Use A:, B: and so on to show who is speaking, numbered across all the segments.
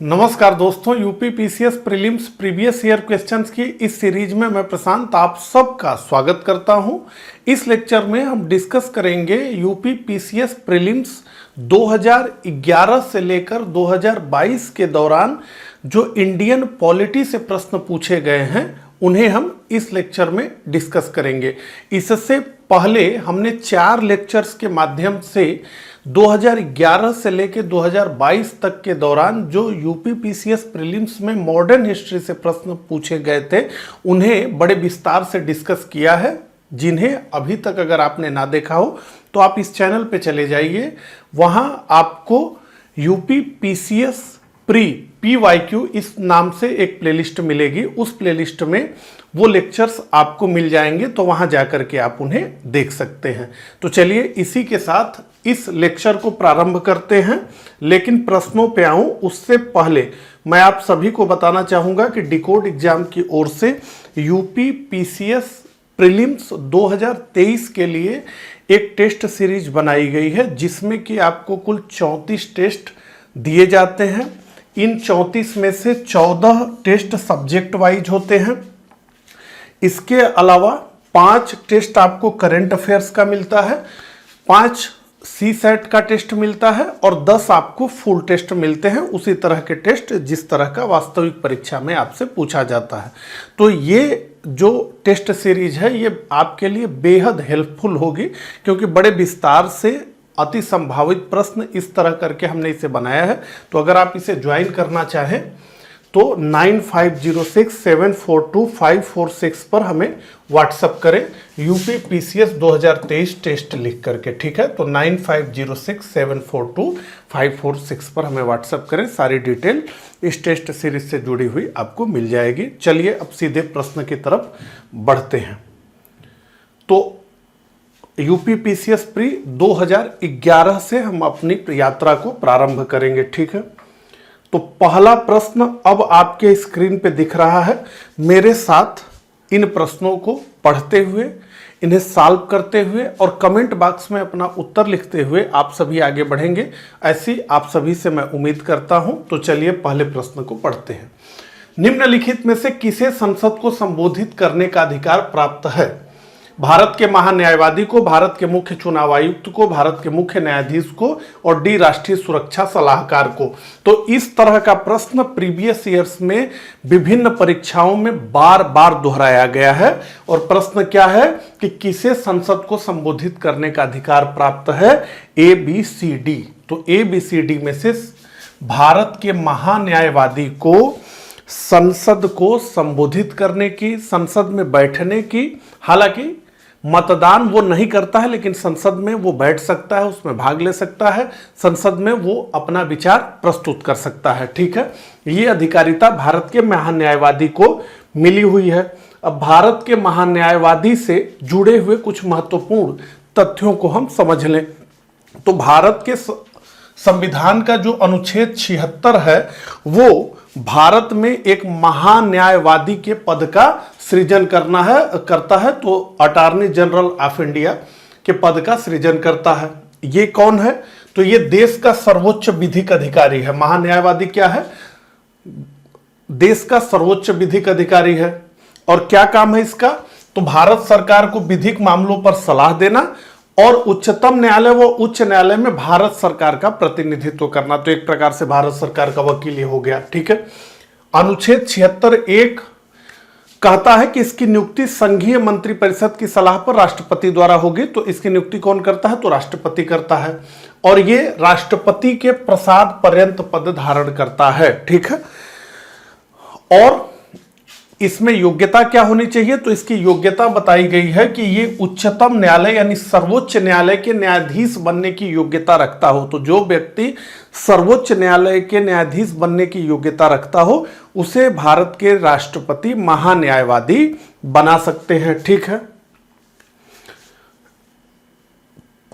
A: नमस्कार दोस्तों, UP PCS prelims previous year questions की इस सीरीज में मैं प्रशांत आप सबका स्वागत करता हूं। इस लेक्चर में हम डिस्कस करेंगे यूपी पीसीएस प्रीलिम्स 2011 से लेकर 2022 के दौरान जो इंडियन पॉलिटी से प्रश्न पूछे गए हैं उन्हें हम इस लेक्चर में डिस्कस करेंगे। इससे पहले हमने 4 लेक्चर्स के माध्यम से 2011 से लेकर 2022 तक के दौरान जो यूपी पीसीएस प्रीलिम्स में मॉडर्न हिस्ट्री से प्रश्न पूछे गए थे उन्हें बड़े विस्तार से डिस्कस किया है। जिन्हें अभी तक अगर आपने ना देखा हो तो आप इस चैनल पे चले जाइए, वहां आपको यूपी पीसीएस प्री PYQ इस नाम से एक प्लेलिस्ट मिलेगी। उस प्लेलिस्ट में वो लेक्चर्स आपको मिल जाएंगे, तो वहां जाकर के आप उन्हें देख सकते हैं। तो चलिए इसी के साथ इस लेक्चर को प्रारंभ करते हैं। लेकिन प्रश्नों पे आऊं उससे पहले मैं आप सभी को बताना चाहूंगा कि डिकोड एग्जाम की ओर से यूपी पीसीएस प्रीलिम्स 2023 के लिए एक टेस्ट सीरीज बनाई गई है, जिसमें कि आपको कुल 34 टेस्ट दिए जाते हैं। इन 34 में से 14 टेस्ट सब्जेक्ट वाइज होते हैं। इसके अलावा 5 टेस्ट आपको करंट अफेयर्स का मिलता है, 5 CSAT का टेस्ट मिलता है और 10 आपको फुल टेस्ट मिलते हैं, उसी तरह के टेस्ट जिस तरह का वास्तविक परीक्षा में आपसे पूछा जाता है। तो ये जो टेस्ट सीरीज है ये आपके लिए बेहद हेल्पफुल होगी, क्योंकि बड़े विस्तार से अति संभावित प्रश्न इस तरह करके हमने इसे बनाया है। तो अगर आप इसे ज्वाइन करना चाहें तो 9506742546 पर हमें व्हाट्सएप करें यूपी पीसीएस 2023 टेस्ट लिख करके, ठीक है। तो 9506742546 पर हमें व्हाट्सएप करें। सारी डिटेल इस टेस्ट सीरीज से जुड़ी हुई आपको मिल जाएगी। चलिए अब सीधे प्रश्न की तरफ बढ़ते हैं। तो यूपी पीसीएस प्री 2011 से हम अपनी यात्रा को प्रारंभ करेंगे, ठीक है। तो पहला प्रश्न अब आपके स्क्रीन पे दिख रहा है। मेरे साथ इन प्रश्नों को पढ़ते हुए, इन्हें सॉल्व करते हुए और कमेंट बॉक्स में अपना उत्तर लिखते हुए आप सभी आगे बढ़ेंगे, ऐसी आप सभी से मैं उम्मीद करता हूं। तो चलिए पहले प्रश्न को पढ़ते हैं। निम्नलिखित में से किसे संसद को संबोधित करने का अधिकार प्राप्त है? भारत के महान्यायवादी को, भारत के मुख्य चुनाव आयुक्त को, भारत के मुख्य न्यायाधीश को और डी राष्ट्रीय सुरक्षा सलाहकार को। तो इस तरह का प्रश्न प्रीवियस ईयर्स में विभिन्न परीक्षाओं में बार बार दोहराया गया है। और प्रश्न क्या है कि किसे संसद को संबोधित करने का अधिकार प्राप्त है? ABCD। तो ABCD में से भारत के महान्यायवादी को संसद को संबोधित करने की, संसद में बैठने की, हालांकि मतदान वो नहीं करता है लेकिन संसद में वो बैठ सकता है, उसमें भाग ले सकता है, संसद में वो अपना विचार प्रस्तुत कर सकता है, ठीक है। ये अधिकारिता भारत के महान्यायवादी को मिली हुई है। अब भारत के महान्यायवादी से जुड़े हुए कुछ महत्वपूर्ण तथ्यों को हम समझ लें। तो भारत के संविधान का जो अनुच्छेद 76 है वो भारत में एक महान्यायवादी के पद का सृजन करता है। तो अटॉर्नी जनरल ऑफ इंडिया के पद का सृजन करता है। ये कौन है? तो ये देश का सर्वोच्च विधिक अधिकारी है। महान्यायवादी क्या है? देश का सर्वोच्च विधिक अधिकारी है। और क्या काम है इसका? तो भारत सरकार को विधिक मामलों पर सलाह देना और उच्चतम न्यायालय व उच्च न्यायालय में भारत सरकार का प्रतिनिधित्व करना। तो एक प्रकार से भारत सरकार का वकील ही हो गया, ठीक है। अनुच्छेद 76(1) कहता है कि इसकी नियुक्ति संघीय मंत्रिपरिषद की सलाह पर राष्ट्रपति द्वारा होगी। तो इसकी नियुक्ति कौन करता है? तो राष्ट्रपति करता है। और ये राष्ट्रपति के प्रसाद पर्यंत पद धारण करता है, ठीक है। और इसमें योग्यता क्या होनी चाहिए? तो इसकी योग्यता बताई गई है कि ये उच्चतम न्यायालय यानी सर्वोच्च न्यायालय के न्यायाधीश बनने की योग्यता रखता हो। तो जो व्यक्ति सर्वोच्च न्यायालय के न्यायाधीश बनने की योग्यता रखता हो उसे भारत के राष्ट्रपति महान्यायवादी बना सकते हैं, ठीक है।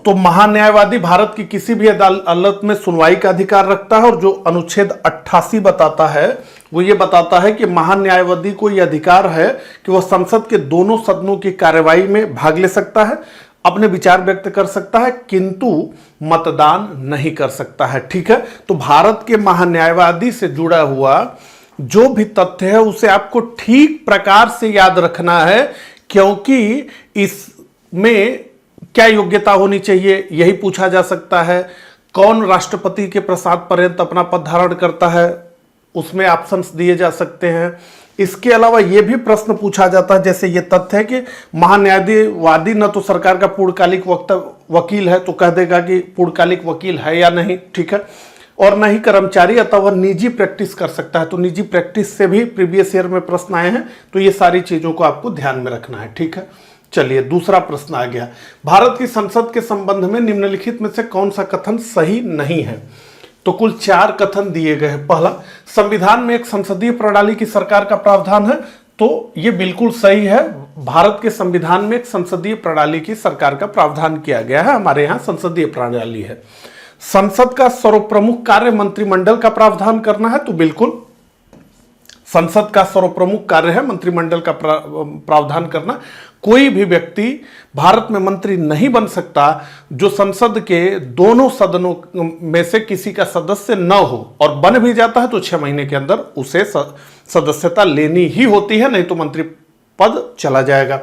A: तो महान्यायवादी भारत की किसी भी अदालत में सुनवाई का अधिकार रखता है। और जो अनुच्छेद 88 बताता है वो ये बताता है कि महान्यायवादी को यह अधिकार है कि वह संसद के दोनों सदनों की कार्यवाही में भाग ले सकता है अपने विचार व्यक्त कर सकता है किंतु मतदान नहीं कर सकता है। ठीक है, तो भारत के महान्यायवादी से जुड़ा हुआ जो भी तथ्य है उसे आपको ठीक प्रकार से याद रखना है, क्योंकि इसमें क्या योग्यता होनी चाहिए यही पूछा जा सकता है। कौन राष्ट्रपति के प्रसाद पर्यंत अपना पद धारण करता है, उसमें ऑप्शंस दिए जा सकते हैं। इसके अलावा यह भी प्रश्न पूछा जाता है, जैसे ये तथ्य है कि महान्यायवादी न तो सरकार का पूर्णकालिक वकील है, तो कह देगा कि पूर्णकालिक वकील है या नहीं। ठीक है, और न ही कर्मचारी अथवा निजी प्रैक्टिस कर सकता है, तो निजी प्रैक्टिस से भी प्रीवियस ईयर में प्रश्न आए हैं, तो ये सारी चीजों को आपको ध्यान में रखना है। ठीक है, चलिए दूसरा प्रश्न आ गया, भारत की संसद के संबंध में निम्नलिखित में से कौन सा कथन सही नहीं है। तो कुल 4 कथन दिए गए हैं। पहला, संविधान में एक संसदीय प्रणाली की सरकार का प्रावधान है, तो ये बिल्कुल सही है। भारत के संविधान में एक संसदीय प्रणाली की सरकार का प्रावधान किया गया है, हमारे यहाँ संसदीय प्रणाली है। संसद का सर्वप्रमुख कार्य मंत्रिमंडल का प्रावधान करना है, तो बिल्कुल संसद का सर्वप्रमुख कार्य है मंत्रिमंडल का प्रावधान करना। कोई भी व्यक्ति भारत में मंत्री नहीं बन सकता जो संसद के दोनों सदनों में से किसी का सदस्य न हो, और बन भी जाता है तो 6 महीने के अंदर उसे सदस्यता लेनी ही होती है, नहीं तो मंत्री पद चला जाएगा।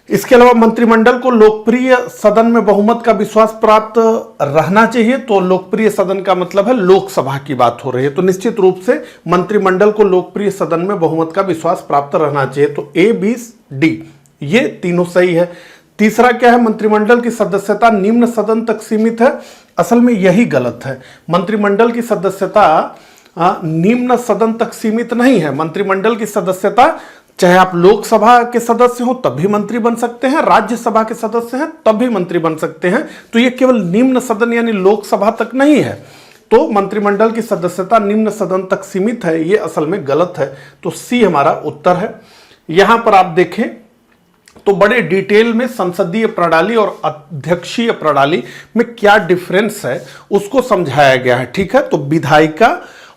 A: इसके अलावा मंत्रिमंडल को लोकप्रिय सदन में बहुमत का विश्वास प्राप्त रहना चाहिए, तो लोकप्रिय सदन का मतलब है लोकसभा की बात हो रही है, तो निश्चित रूप से मंत्रिमंडल को लोकप्रिय सदन में बहुमत का विश्वास प्राप्त रहना चाहिए। तो A, B, D ये तीनों सही है। तीसरा क्या है, मंत्रिमंडल की सदस्यता निम्न सदन तक सीमित है। असल में यही गलत है, मंत्रिमंडल की सदस्यता निम्न सदन तक सीमित नहीं है। मंत्रिमंडल की सदस्यता चाहे आप लोकसभा के सदस्य हो तब भी मंत्री बन सकते हैं, राज्यसभा के सदस्य हैं तब भी मंत्री बन सकते हैं, तो ये केवल निम्न सदन यानी लोकसभा तक नहीं है। तो मंत्रिमंडल की सदस्यता निम्न सदन तक सीमित है, ये असल में गलत है, तो C हमारा उत्तर है। यहां पर आप देखें तो बड़े डिटेल में संसदीय प्रणाली और अध्यक्षीय प्रणाली में क्या डिफरेंस है उसको समझाया गया है। ठीक है, तो विधायिका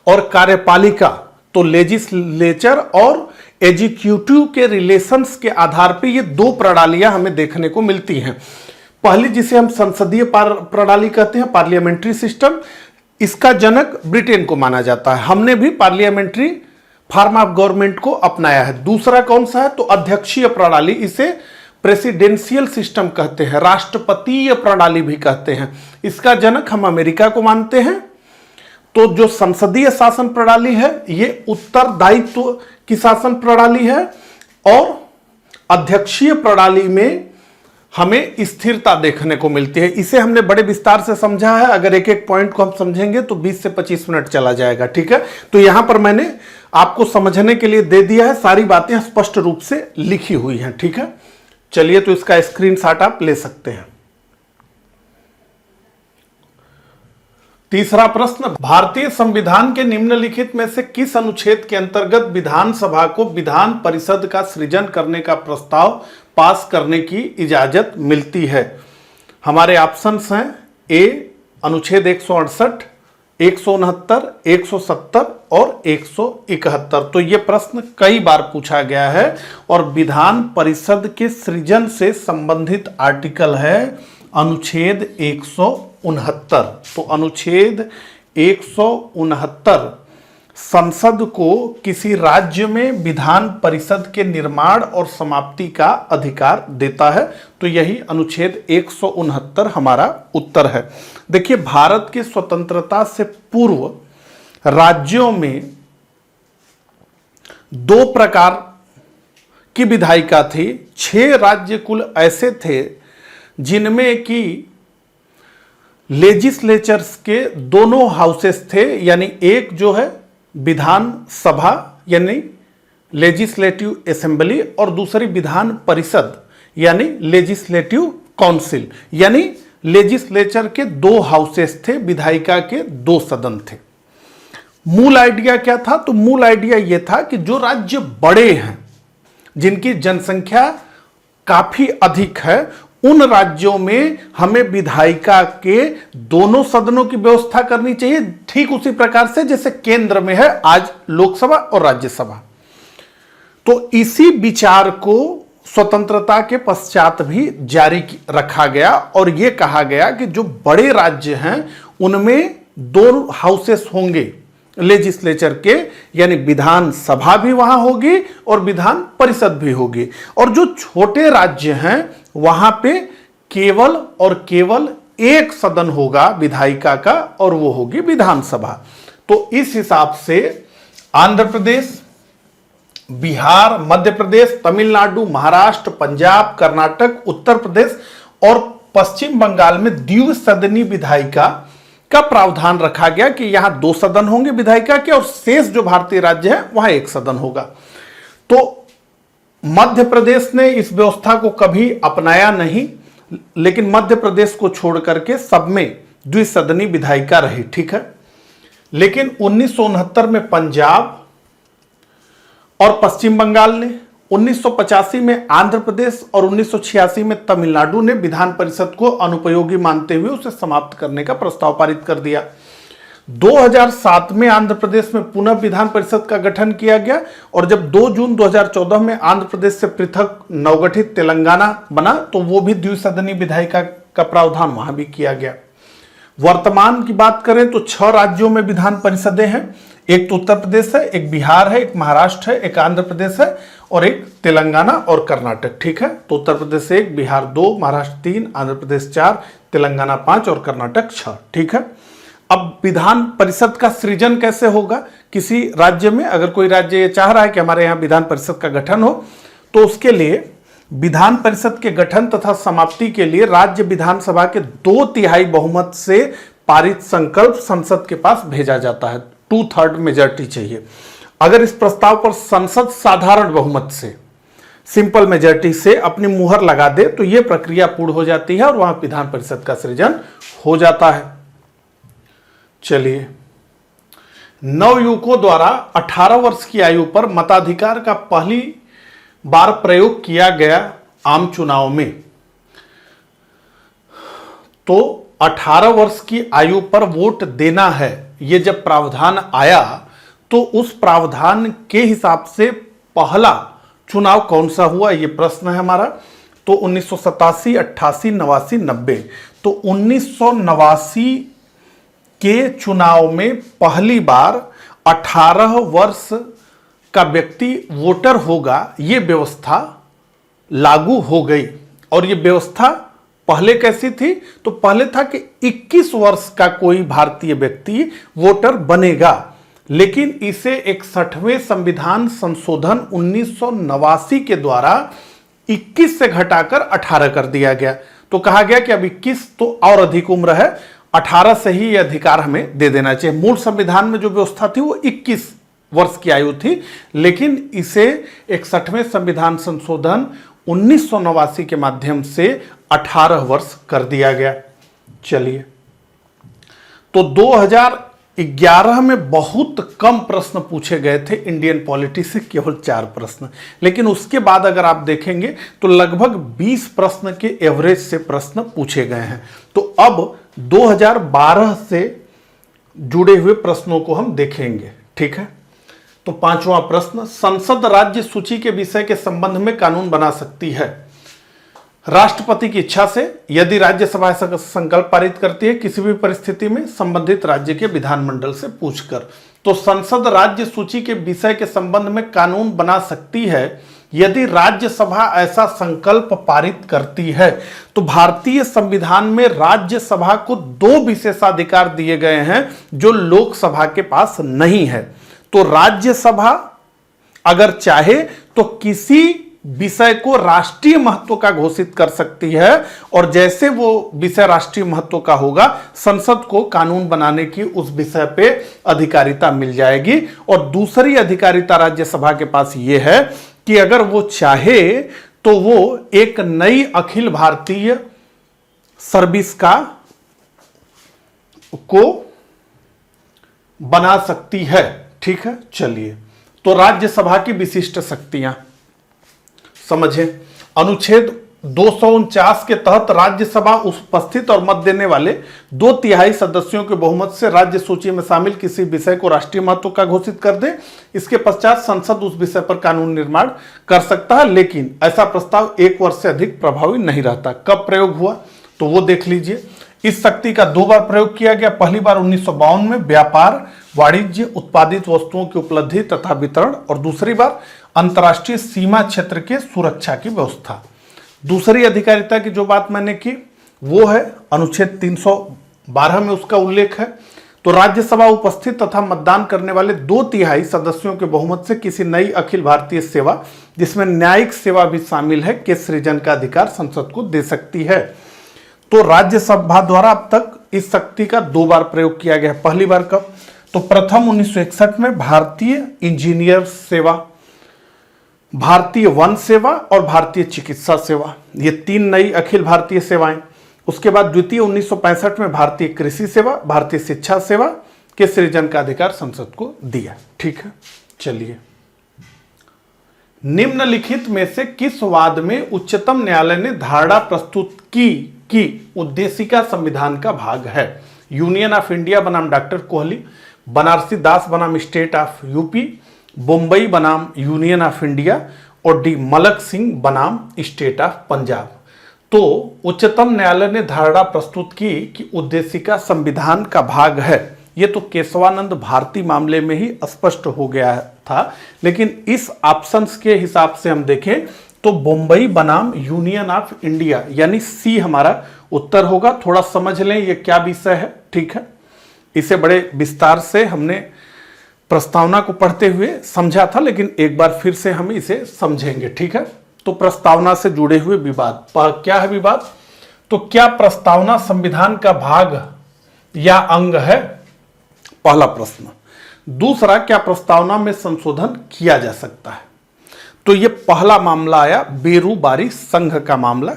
A: और कार्यपालिका, तो लेजिस्लेचर और एग्जीक्यूटिव के रिलेशंस के आधार पर ये 2 प्रणालियां हमें देखने को मिलती हैं। पहली जिसे हम संसदीय प्रणाली कहते हैं, पार्लियामेंट्री सिस्टम, इसका जनक ब्रिटेन को माना जाता है। हमने भी पार्लियामेंट्री फॉर्म ऑफ गवर्नमेंट को अपनाया है। दूसरा कौन सा है, तो अध्यक्षीय प्रणाली, इसे प्रेसिडेंशियल सिस्टम कहते हैं, राष्ट्रपतीय प्रणाली भी कहते हैं। इसका जनक हम अमेरिका को मानते हैं। तो जो संसदीय शासन प्रणाली है ये उत्तरदायित्व की शासन प्रणाली है, और अध्यक्षीय प्रणाली में हमें स्थिरता देखने को मिलती है। इसे हमने बड़े विस्तार से समझा है, अगर एक एक पॉइंट को हम समझेंगे तो 20 से 25 मिनट चला जाएगा। ठीक है, तो यहां पर मैंने आपको समझने के लिए दे दिया है, सारी बातें स्पष्ट रूप से लिखी हुई हैं। ठीक है, चलिए तो इसका स्क्रीनशॉट आप ले सकते हैं। तीसरा प्रश्न, भारतीय संविधान के निम्नलिखित में से किस अनुच्छेद के अंतर्गत विधानसभा को विधान परिषद का सृजन करने का प्रस्ताव पास करने की इजाजत मिलती है। हमारे ऑप्शंस हैं A अनुच्छेद 168, 169, 170 और 171। तो ये प्रश्न कई बार पूछा गया है और विधान परिषद के सृजन से संबंधित आर्टिकल है अनुच्छेद 169। तो अनुच्छेद 169 संसद को किसी राज्य में विधान परिषद के निर्माण और समाप्ति का अधिकार देता है। तो यही अनुच्छेद 169 हमारा उत्तर है। देखिए, भारत की स्वतंत्रता से पूर्व राज्यों में 2 प्रकार की विधायिका थी। 6 राज्य कुल ऐसे थे जिनमें कि लेजिस्लेचर्स के दोनों हाउसेस थे, यानी एक जो है विधान सभा यानी लेजिस्लेटिव असेंबली और दूसरी विधान परिषद यानी लेजिस्लेटिव काउंसिल, यानी लेजिस्लेचर के 2 हाउसेस थे, विधायिका के 2 सदन थे। मूल आइडिया क्या था? तो मूल आइडिया यह था कि जो राज्य बड़े हैं, जिनकी जनसंख्या काफी अधिक है, उन राज्यों में हमें विधायिका के दोनों सदनों की व्यवस्था करनी चाहिए, ठीक उसी प्रकार से जैसे केंद्र में है आज लोकसभा और राज्यसभा। तो इसी विचार को स्वतंत्रता के पश्चात भी जारी रखा गया और यह कहा गया कि जो बड़े राज्य हैं उनमें दो हाउसेस होंगे लेजिस्लेचर के, यानी विधान सभा भी वहां होगी और विधान परिषद भी होगी, और जो छोटे राज्य हैं वहां पे केवल और केवल एक सदन होगा विधायिका का और वो होगी विधानसभा। तो इस हिसाब से आंध्र प्रदेश, बिहार, मध्य प्रदेश, तमिलनाडु, महाराष्ट्र, पंजाब, कर्नाटक, उत्तर प्रदेश और पश्चिम बंगाल में द्विसदनी विधायिका का प्रावधान रखा गया कि यहां 2 सदन होंगे विधायिका के और शेष जो भारतीय राज्य है वहां 1 सदन होगा। तो मध्य प्रदेश ने इस व्यवस्था को कभी अपनाया नहीं, लेकिन मध्य प्रदेश को छोड़ करके सब में द्विसदनी विधायिका रही, ठीक है। लेकिन 1969 में पंजाब और पश्चिम बंगाल ने, 1985 में आंध्र प्रदेश और 1986 में तमिलनाडु ने विधान परिषद को अनुपयोगी मानते हुए उसे समाप्त करने का प्रस्ताव पारित कर दिया। 2007 में आंध्र प्रदेश में पुनः विधान परिषद का गठन किया गया और जब 2 जून 2014 में आंध्र प्रदेश से पृथक नवगठित तेलंगाना बना तो वो भी द्विसदनी विधायिका का प्रावधान वहां भी किया गया। वर्तमान की बात करें तो 6 राज्यों में विधान परिषदें हैं, एक तो उत्तर प्रदेश है, एक बिहार है, एक महाराष्ट्र है, एक आंध्र प्रदेश है और एक तेलंगाना और कर्नाटक, ठीक है। तो उत्तर प्रदेश 1, बिहार 2, महाराष्ट्र 3, आंध्र प्रदेश 4, तेलंगाना 5 और कर्नाटक 6, ठीक है। अब विधान परिषद का सृजन कैसे होगा किसी राज्य में? अगर कोई राज्य ये चाह रहा है कि हमारे यहाँ विधान परिषद का गठन हो तो उसके लिए विधान परिषद के गठन तथा समाप्ति के लिए राज्य विधानसभा के 2/3 बहुमत से पारित संकल्प संसद के पास भेजा जाता है। 2/3 मेजॉरिटी चाहिए। अगर इस प्रस्ताव पर संसद साधारण बहुमत से, सिंपल मेजॉरिटी से अपनी मुहर लगा दे तो यह प्रक्रिया पूर्ण हो जाती है और वहां विधान परिषद का सृजन हो जाता है। चलिए, नवयुवकों द्वारा 18 वर्ष की आयु पर मताधिकार का पहली बार प्रयोग किया गया आम चुनाव में। तो 18 वर्ष की आयु पर वोट देना है, ये जब प्रावधान आया तो उस प्रावधान के हिसाब से पहला चुनाव कौन सा हुआ, ये प्रश्न है हमारा। तो 1987, 88, 89, 90। तो 1989 के चुनाव में पहली बार 18 वर्ष का व्यक्ति वोटर होगा, ये व्यवस्था लागू हो गई। और ये व्यवस्था पहले कैसी थी? तो पहले था कि 21 वर्ष का कोई भारतीय व्यक्ति वोटर बनेगा, लेकिन इसे 61वें संविधान संशोधन 1989 के द्वारा 21 से घटाकर 18 कर दिया गया। तो कहा गया कि अब 21 तो और अधिक उम्र है, 18 से ही यह अधिकार हमें दे देना चाहिए। मूल संविधान में जो व्यवस्था थी वो 21 वर्ष की आयु थी, लेकिन इसे 61वें संविधान संशोधन 1989 के माध्यम से 18 वर्ष कर दिया गया। चलिए, तो 2011 में बहुत कम प्रश्न पूछे गए थे इंडियन पॉलिटी से, केवल 4 प्रश्न। लेकिन उसके बाद अगर आप देखेंगे तो लगभग 20 प्रश्न के एवरेज से प्रश्न पूछे गए हैं। तो अब 2012 से जुड़े हुए प्रश्नों को हम देखेंगे, ठीक है। तो 5वां प्रश्न, संसद राज्य सूची के विषय के संबंध में कानून बना सकती है राष्ट्रपति की इच्छा से, यदि राज्यसभा ऐसा संकल्प पारित करती है किसी भी परिस्थिति में संबंधित राज्य के विधानमंडल से पूछकर। तो संसद राज्य सूची के विषय के संबंध में कानून बना सकती है यदि राज्यसभा ऐसा संकल्प पारित करती है। तो भारतीय संविधान में राज्यसभा को 2 विशेषाधिकार दिए गए हैं जो लोकसभा के पास नहीं है। तो राज्यसभा अगर चाहे तो किसी विषय को राष्ट्रीय महत्व का घोषित कर सकती है और जैसे वो विषय राष्ट्रीय महत्व का होगा, संसद को कानून बनाने की उस विषय पे अधिकारिता मिल जाएगी। और दूसरी अधिकारिता राज्यसभा के पास ये है कि अगर वो चाहे तो वो एक नई अखिल भारतीय सर्विस को बना सकती है, ठीक है। चलिए, तो राज्यसभा की विशिष्ट शक्तियां समझे। अनुच्छेद 249 के तहत राज्यसभा उपस्थित और मत देने वाले 2/3 सदस्यों के बहुमत से राज्य सूची में शामिल किसी विषय को राष्ट्रीय महत्व का घोषित कर दे। इसके पश्चात संसद उस विषय पर कानून निर्माण कर सकता है, लेकिन ऐसा प्रस्ताव 1 वर्ष से अधिक प्रभावी नहीं रहता। कब प्रयोग हुआ तो वो देख लीजिए। इस शक्ति का 2 बार प्रयोग किया गया। पहली बार 1952 में व्यापार, वाणिज्य, उत्पादित वस्तुओं की उपलब्धि तथा वितरण, और दूसरी बार अंतर्राष्ट्रीय सीमा क्षेत्र के सुरक्षा की व्यवस्था। दूसरी अधिकारिता की जो बात मैंने की वो है अनुच्छेद 312 में उसका उल्लेख है। तो राज्यसभा उपस्थित तथा मतदान करने वाले 2/3 सदस्यों के बहुमत से किसी नई अखिल भारतीय सेवा, जिसमें न्यायिक सेवा भी शामिल है, के सृजन का अधिकार संसद को दे सकती है। तो राज्यसभा द्वारा अब तक इस शक्ति का 2 बार प्रयोग किया गया। पहली बार कब? तो प्रथम 1961 में भारतीय इंजीनियर सेवा, भारतीय वन सेवा और भारतीय चिकित्सा सेवा, ये 3 नई अखिल भारतीय सेवाएं। उसके बाद द्वितीय 1965 में भारतीय कृषि सेवा, भारतीय शिक्षा सेवा के सृजन का अधिकार संसद को दिया। ठीक है, चलिए। निम्नलिखित में से किस वाद में उच्चतम न्यायालय ने धारणा प्रस्तुत की उद्देशिका संविधान का भाग है? यूनियन ऑफ इंडिया बनाम डॉक्टर कोहली, बनारसी दास बनाम स्टेट ऑफ यूपी, बम्बई बनाम यूनियन ऑफ इंडिया, और डी मलक सिंह बनाम स्टेट ऑफ पंजाब। तो उच्चतम न्यायालय ने धारणा प्रस्तुत की कि उद्देशिका संविधान का भाग है। ये तो केशवानंद भारती मामले में ही स्पष्ट हो गया था, लेकिन इस ऑप्शंस के हिसाब से हम देखें तो बम्बई बनाम यूनियन ऑफ इंडिया, यानी सी हमारा उत्तर होगा। थोड़ा समझ लें ये क्या विषय है। ठीक है, इसे बड़े विस्तार से हमने प्रस्तावना को पढ़ते हुए समझा था, लेकिन एक बार फिर से हम इसे समझेंगे। ठीक है, तो प्रस्तावना से जुड़े हुए विवाद। क्या है विवाद? तो क्या प्रस्तावना संविधान का भाग या अंग है? पहला प्रश्न। दूसरा, क्या प्रस्तावना में संशोधन किया जा सकता है? तो ये पहला मामला आया बेरूबारी संघ का मामला,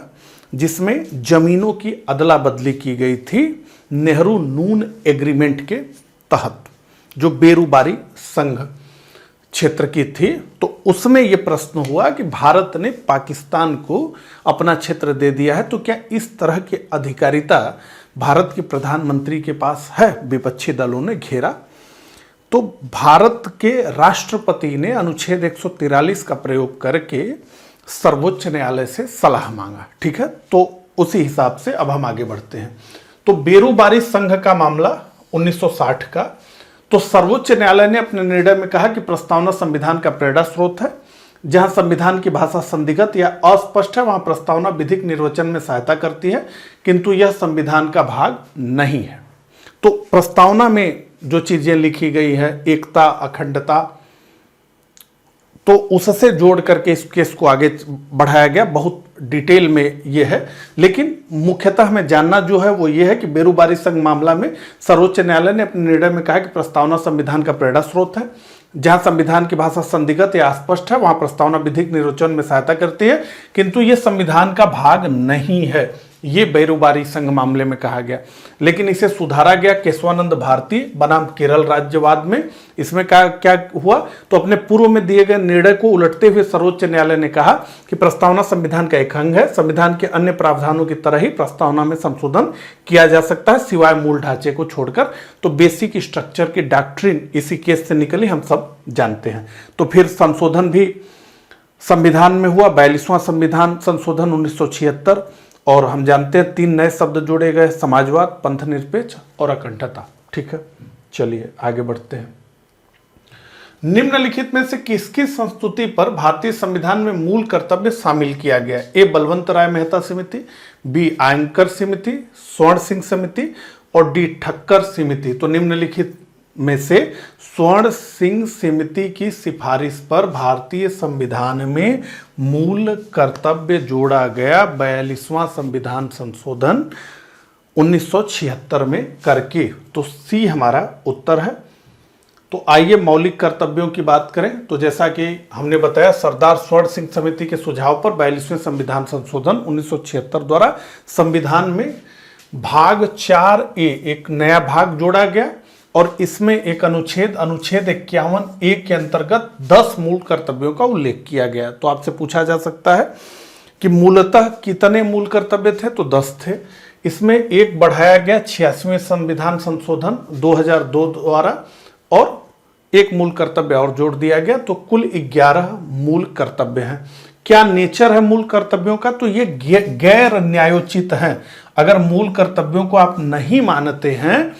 A: जिसमें जमीनों की अदला बदली की गई थी नेहरू नून एग्रीमेंट के तहत, जो बेरूबारी संघ क्षेत्र की थी। तो उसमें यह प्रश्न हुआ कि भारत ने पाकिस्तान को अपना क्षेत्र दे दिया है, तो क्या इस तरह की अधिकारिता भारत के प्रधानमंत्री के पास है? विपक्षी दलों ने घेरा। तो भारत के राष्ट्रपति ने अनुच्छेद 143 का प्रयोग करके सर्वोच्च न्यायालय से सलाह मांगा। ठीक है, तो उसी हिसाब से अब हम आगे बढ़ते हैं। तो बेरूबारी संघ का मामला 1960 का, तो सर्वोच्च न्यायालय ने अपने निर्णय में कहा कि प्रस्तावना संविधान का प्रेरणा स्रोत है। जहां संविधान की भाषा संदिग्ध या अस्पष्ट है, वहां प्रस्तावना विधिक निर्वचन में सहायता करती है, किंतु यह संविधान का भाग नहीं है। तो प्रस्तावना में जो चीजें लिखी गई है, एकता, अखंडता, तो उससे जोड़ करके इस केस को आगे बढ़ाया गया। बहुत डिटेल में ये है, लेकिन मुख्यतः हमें जानना जो है वो ये है कि बेरूबारी संघ मामला में सर्वोच्च न्यायालय ने अपने निर्णय में कहा कि प्रस्तावना संविधान का प्रेरणा स्रोत है। जहां संविधान की भाषा संदिग्ध या अस्पष्ट है, वहां प्रस्तावना विधिक निर्वचन में सहायता करती है, किंतु यह संविधान का भाग नहीं है। ये बेरूबारी संघ मामले में कहा गया, लेकिन इसे सुधारा गया केशवानंद भारती बनाम केरल राज्यवाद में। इसमें क्या हुआ? तो अपने पूर्व में दिए गए निर्णय को उलटते हुए सर्वोच्च न्यायालय ने कहा कि प्रस्तावना संविधान का एक अंग है। संविधान के अन्य प्रावधानों की तरह ही प्रस्तावना में संशोधन किया जा सकता है, सिवाय मूल ढांचे को छोड़कर। तो बेसिक स्ट्रक्चर की डॉक्ट्रिन इसी केस से निकली, हम सब जानते हैं। तो फिर संशोधन भी संविधान में हुआ, 42वां संविधान संशोधन 1976, और हम जानते हैं 3 नए शब्द जोड़े गए, समाजवाद, पंथ निरपेक्ष और अखंडता। ठीक है, चलिए आगे बढ़ते हैं। निम्नलिखित में से किसकी संस्तुति पर भारतीय संविधान में मूल कर्तव्य शामिल किया गया? ए बलवंत राय मेहता समिति, बी आयंकर समिति, स्वर्ण सिंह समिति, और डी ठक्कर समिति। तो निम्नलिखित में से स्वर्ण सिंह समिति की सिफारिश पर भारतीय संविधान में मूल कर्तव्य जोड़ा गया 42वां संविधान संशोधन 1976 में करके। तो सी हमारा उत्तर है। तो आइए मौलिक कर्तव्यों की बात करें। तो जैसा कि हमने बताया, सरदार स्वर्ण सिंह समिति के सुझाव पर 42वें संविधान संशोधन 1976 द्वारा संविधान में भाग 4A एक नया भाग जोड़ा गया, और इसमें एक अनुच्छेद 51A के अंतर्गत 10 मूल कर्तव्यों का उल्लेख किया गया। तो आपसे पूछा जा सकता है कि मूलतः कितने मूल कर्तव्य थे, तो 10 थे। इसमें एक बढ़ाया गया 86वें संविधान संशोधन 2002 द्वारा और एक मूल कर्तव्य और जोड़ दिया गया, तो कुल 11 मूल कर्तव्य हैं। क्या नेचर है मूल कर्तव्यों का, तो ये गैर न्यायोचित हैं। अगर मूल कर्तव्यों को आप नहीं मानते हैं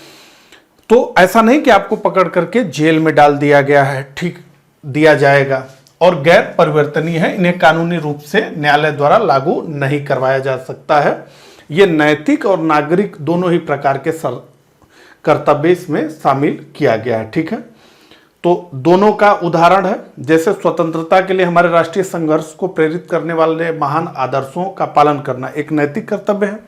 A: तो ऐसा नहीं कि आपको पकड़ करके जेल में डाल दिया गया है, ठीक दिया जाएगा, और गैर परिवर्तनीय है, इन्हें कानूनी रूप से न्यायालय द्वारा लागू नहीं करवाया जा सकता है। ये नैतिक और नागरिक दोनों ही प्रकार के कर्तव्य इसमें शामिल किया गया है, ठीक है। तो दोनों का उदाहरण है, जैसे स्वतंत्रता के लिए हमारे राष्ट्रीय संघर्ष को प्रेरित करने वाले महान आदर्शों का पालन करना एक नैतिक कर्तव्य है,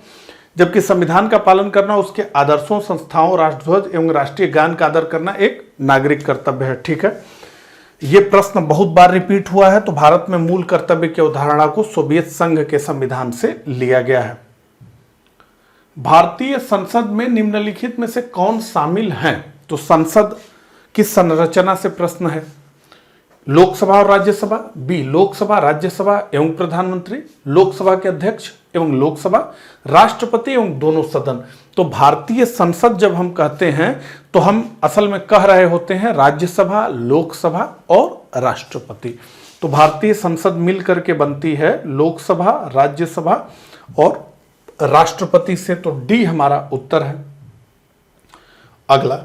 A: जबकि संविधान का पालन करना, उसके आदर्शों, संस्थाओं, राष्ट्रध्वज एवं राष्ट्रीय गान का आदर करना एक नागरिक कर्तव्य है, ठीक है। यह प्रश्न बहुत बार रिपीट हुआ है, तो भारत में मूल कर्तव्य की अवधारणा को सोवियत संघ के संविधान से लिया गया है। भारतीय संसद में निम्नलिखित में से कौन शामिल हैं, तो संसद की संरचना से प्रश्न है। लोकसभा और राज्यसभा, बी लोकसभा, राज्यसभा एवं प्रधानमंत्री, लोकसभा के अध्यक्ष एवं लोकसभा, राष्ट्रपति एवं दोनों सदन। तो भारतीय संसद जब हम कहते हैं तो हम असल में कह रहे होते हैं राज्यसभा, लोकसभा और राष्ट्रपति। तो भारतीय संसद मिलकर के बनती है लोकसभा, राज्यसभा और राष्ट्रपति से, तो डी हमारा उत्तर है। अगला,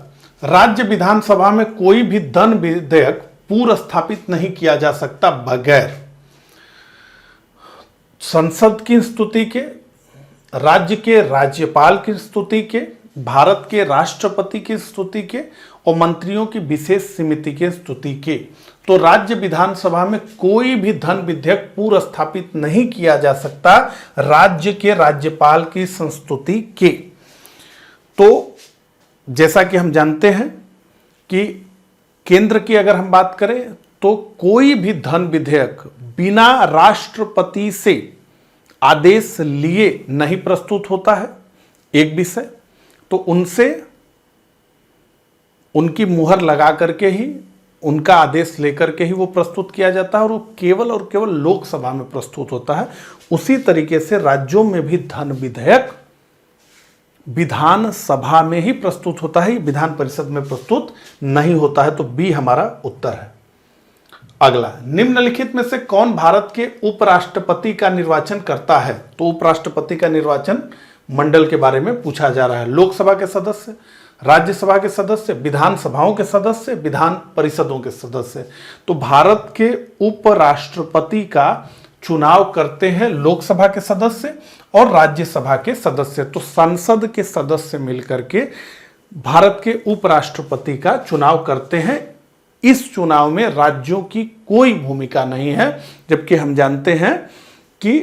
A: राज्य विधानसभा में कोई भी धन विधेयक पूर्व स्थापित नहीं किया जा सकता बगैर संसद की स्तुति के, राज्य के राज्यपाल की स्तुति के, भारत के राष्ट्रपति की स्तुति के और मंत्रियों की विशेष समिति के स्तुति के। तो राज्य विधानसभा में कोई भी धन विधेयक पूर्व स्थापित नहीं किया जा सकता राज्य के राज्यपाल की संस्तुति के। तो जैसा कि हम जानते हैं कि केंद्र की अगर हम बात करें तो कोई भी धन विधेयक बिना राष्ट्रपति से आदेश लिए नहीं प्रस्तुत होता है, एक विषय। तो उनसे उनकी मुहर लगा करके ही, उनका आदेश लेकर के ही वो प्रस्तुत किया जाता है और वो केवल लोकसभा में प्रस्तुत होता है। उसी तरीके से राज्यों में भी धन विधेयक विधानसभा में ही प्रस्तुत होता है, विधान परिषद में प्रस्तुत नहीं होता है। तो बी हमारा उत्तर है। अगला, निम्नलिखित में से कौन भारत के उपराष्ट्रपति का निर्वाचन करता है, तो उपराष्ट्रपति का निर्वाचन मंडल के बारे में पूछा जा रहा है। लोकसभा के सदस्य, राज्यसभा के सदस्य, विधानसभाओं के सदस्य, विधान परिषदों के सदस्य। तो भारत के उपराष्ट्रपति का चुनाव करते हैं लोकसभा के सदस्य और राज्यसभा के सदस्य। तो संसद के सदस्य मिलकर के भारत के उपराष्ट्रपति का चुनाव करते हैं। इस चुनाव में राज्यों की कोई भूमिका नहीं है, जबकि हम जानते हैं कि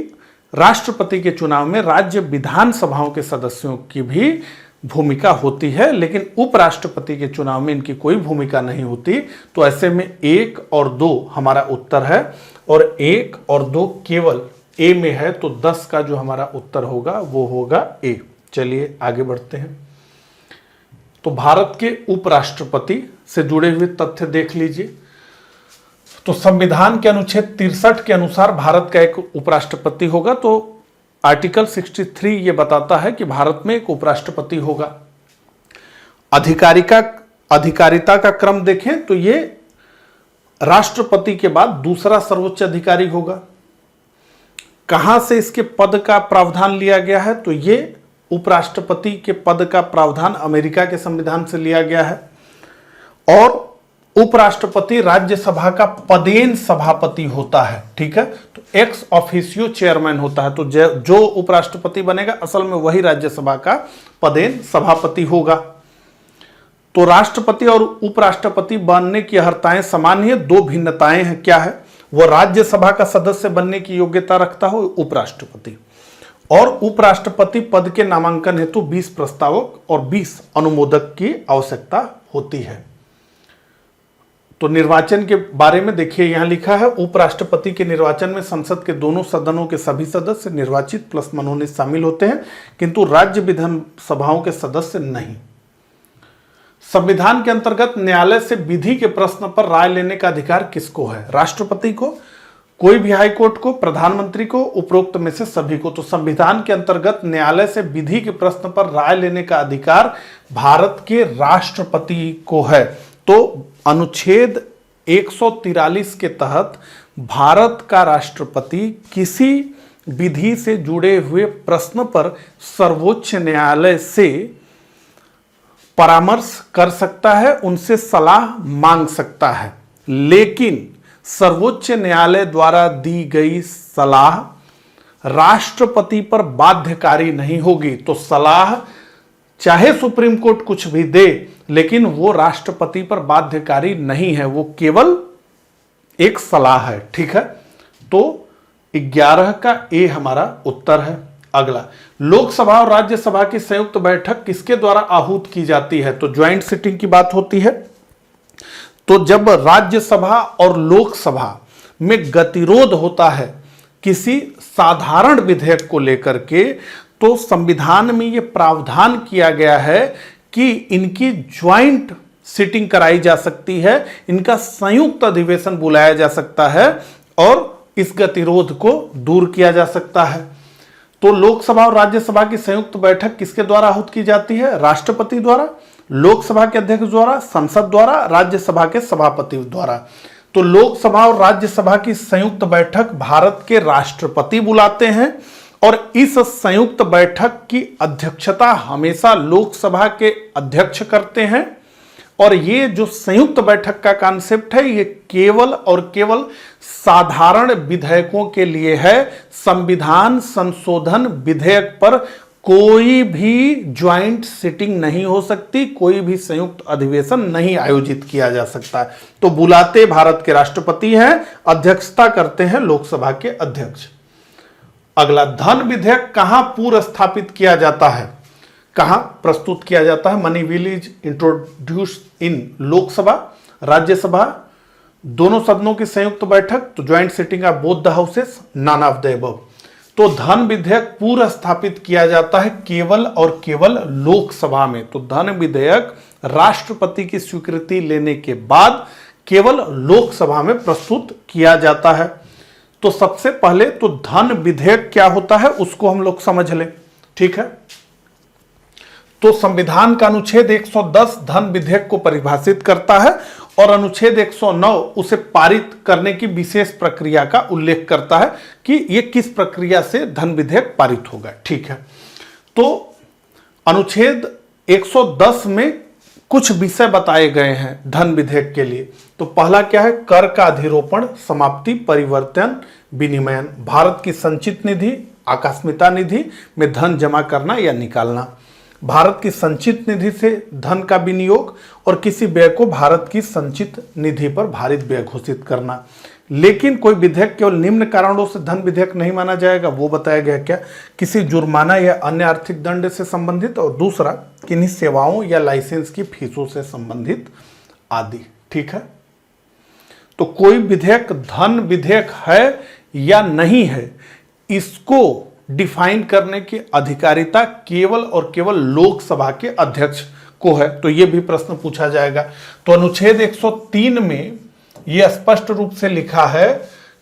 A: राष्ट्रपति के चुनाव में राज्य विधानसभाओं के सदस्यों की भी भूमिका होती है, लेकिन उपराष्ट्रपति के चुनाव में इनकी कोई भूमिका नहीं होती। तो ऐसे में 1 और 2 हमारा उत्तर है और 1 और 2 केवल ए में है, तो 10 का जो हमारा उत्तर होगा वो होगा ए। चलिए आगे बढ़ते हैं। तो भारत के उपराष्ट्रपति से जुड़े हुए तथ्य देख लीजिए। तो संविधान के अनुच्छेद 63 के अनुसार भारत का एक उपराष्ट्रपति होगा। तो आर्टिकल 63 ये बताता है कि भारत में एक उपराष्ट्रपति होगा। अधिकारिता का क्रम देखें तो ये राष्ट्रपति के बाद दूसरा सर्वोच्च अधिकारी होगा। कहां से इसके पद का प्रावधान लिया गया है, तो ये उपराष्ट्रपति के पद का प्रावधान अमेरिका के संविधान से लिया गया है। और उपराष्ट्रपति राज्यसभा का पदेन सभापति होता है, ठीक है। तो एक्स ऑफिशियो चेयरमैन होता है। तो जो उपराष्ट्रपति बनेगा असल में वही राज्यसभा का पदेन सभापति होगा। तो राष्ट्रपति और उपराष्ट्रपति बनने की अर्हताएं समान है, 2 भिन्नताएं हैं। क्या है, वो राज्यसभा का सदस्य बनने की योग्यता रखता हो उपराष्ट्रपति, और उपराष्ट्रपति पद के नामांकन हेतु 20 प्रस्तावक और 20 अनुमोदक की आवश्यकता होती है। तो निर्वाचन के बारे में देखिए, यहां लिखा है उपराष्ट्रपति के निर्वाचन में संसद के दोनों सदनों के सभी सदस्य निर्वाचित प्लस मनोनीत शामिल होते हैं, किंतु राज्य विधानसभाओं के सदस्य नहीं। संविधान के अंतर्गत न्यायालय से विधि के प्रश्न पर राय लेने का अधिकार किसको है, राष्ट्रपति को। कोई भी हाई कोर्ट को, प्रधानमंत्री को, उपरोक्त में से सभी को। तो संविधान के अंतर्गत न्यायालय से विधि के प्रश्न पर राय लेने का अधिकार भारत के राष्ट्रपति को है। तो अनुच्छेद 143 के तहत भारत का राष्ट्रपति किसी विधि से जुड़े हुए प्रश्न पर सर्वोच्च न्यायालय से परामर्श कर सकता है, उनसे सलाह मांग सकता है, लेकिन सर्वोच्च न्यायालय द्वारा दी गई सलाह राष्ट्रपति पर बाध्यकारी नहीं होगी। तो सलाह चाहे सुप्रीम कोर्ट कुछ भी दे, लेकिन वो राष्ट्रपति पर बाध्यकारी नहीं है, वो केवल एक सलाह है। ठीक है, तो 11 का ए हमारा उत्तर है। अगला, लोकसभा और राज्यसभा की संयुक्त बैठक किसके द्वारा आहूत की जाती है? तो ज्वाइंट सिटिंग की बात होती है। तो जब राज्यसभा और लोकसभा में गतिरोध होता है किसी साधारण विधेयक को लेकर के, तो संविधान में यह प्रावधान किया गया है कि इनकी ज्वाइंट सिटिंग कराई जा सकती है, इनका संयुक्त अधिवेशन बुलाया जा सकता है और इस गतिरोध को दूर किया जा सकता है। तो लोकसभा और राज्यसभा की संयुक्त बैठक किसके द्वारा आहूत की जाती है? राष्ट्रपति द्वारा, लोकसभा के अध्यक्ष द्वारा, संसद द्वारा, राज्यसभा के सभापति द्वारा। तो लोकसभा और राज्यसभा की संयुक्त बैठक भारत के राष्ट्रपति बुलाते हैं और इस संयुक्त बैठक की अध्यक्षता हमेशा लोकसभा के अध्यक्ष करते हैं। और ये जो संयुक्त बैठक का कॉन्सेप्ट है, ये केवल और केवल साधारण विधेयकों के लिए है। संविधान संशोधन विधेयक पर कोई भी ज्वाइंट सिटिंग नहीं हो सकती, कोई भी संयुक्त अधिवेशन नहीं आयोजित किया जा सकता। तो बुलाते भारत के राष्ट्रपति हैं, अध्यक्षता करते हैं लोकसभा के अध्यक्ष। अगला, धन विधेयक कहां पूर्व स्थापित किया जाता है, कहां प्रस्तुत किया जाता है? Money bill is introduced in Lok Sabha, Rajya Sabha, दोनों सदनों की संयुक्त बैठक, तो joint sitting of both the houses, none of the above. तो धन विधेयक पूर्व स्थापित किया जाता है केवल और केवल लोकसभा में। तो धन विधेयक राष्ट्रपति की स्वीकृति लेने के बाद केवल लोकसभा में प्रस्तुत किया जाता है। तो सबसे पहले तो धन विधेयक क्या होता है उसको हम लोग समझ लें। ठीक है, तो संविधान का अनुच्छेद 110 धन विधेयक को परिभाषित करता है और अनुच्छेद 109 उसे पारित करने की विशेष प्रक्रिया का उल्लेख करता है कि यह किस प्रक्रिया से धन विधेयक पारित होगा। ठीक है, तो अनुच्छेद 110 में कुछ विषय बताए गए हैं धन विधेयक के लिए। तो पहला क्या है? कर का अधिरोपण, समाप्ति, परिवर्तन, विनिमयन, भारत की संचित निधि, आकस्मिकता निधि में धन जमा करना या निकालना, भारत की संचित निधि से धन का विनियोग और किसी व्यय को भारत की संचित निधि पर भारित व्यय घोषित करना। लेकिन कोई विधेयक केवल निम्न कारणों से धन विधेयक नहीं माना जाएगा, वो बताया गया क्या? किसी जुर्माना या अन्य आर्थिक दंड से संबंधित, और दूसरा किन्हीं सेवाओं या लाइसेंस की फीसों से संबंधित आदि। ठीक है, तो कोई विधेयक धन विधेयक है या नहीं है, इसको डिफाइन करने की अधिकारिता केवल और केवल लोकसभा के अध्यक्ष को है। तो यह भी प्रश्न पूछा जाएगा। तो अनुच्छेद 103 में यह स्पष्ट रूप से लिखा है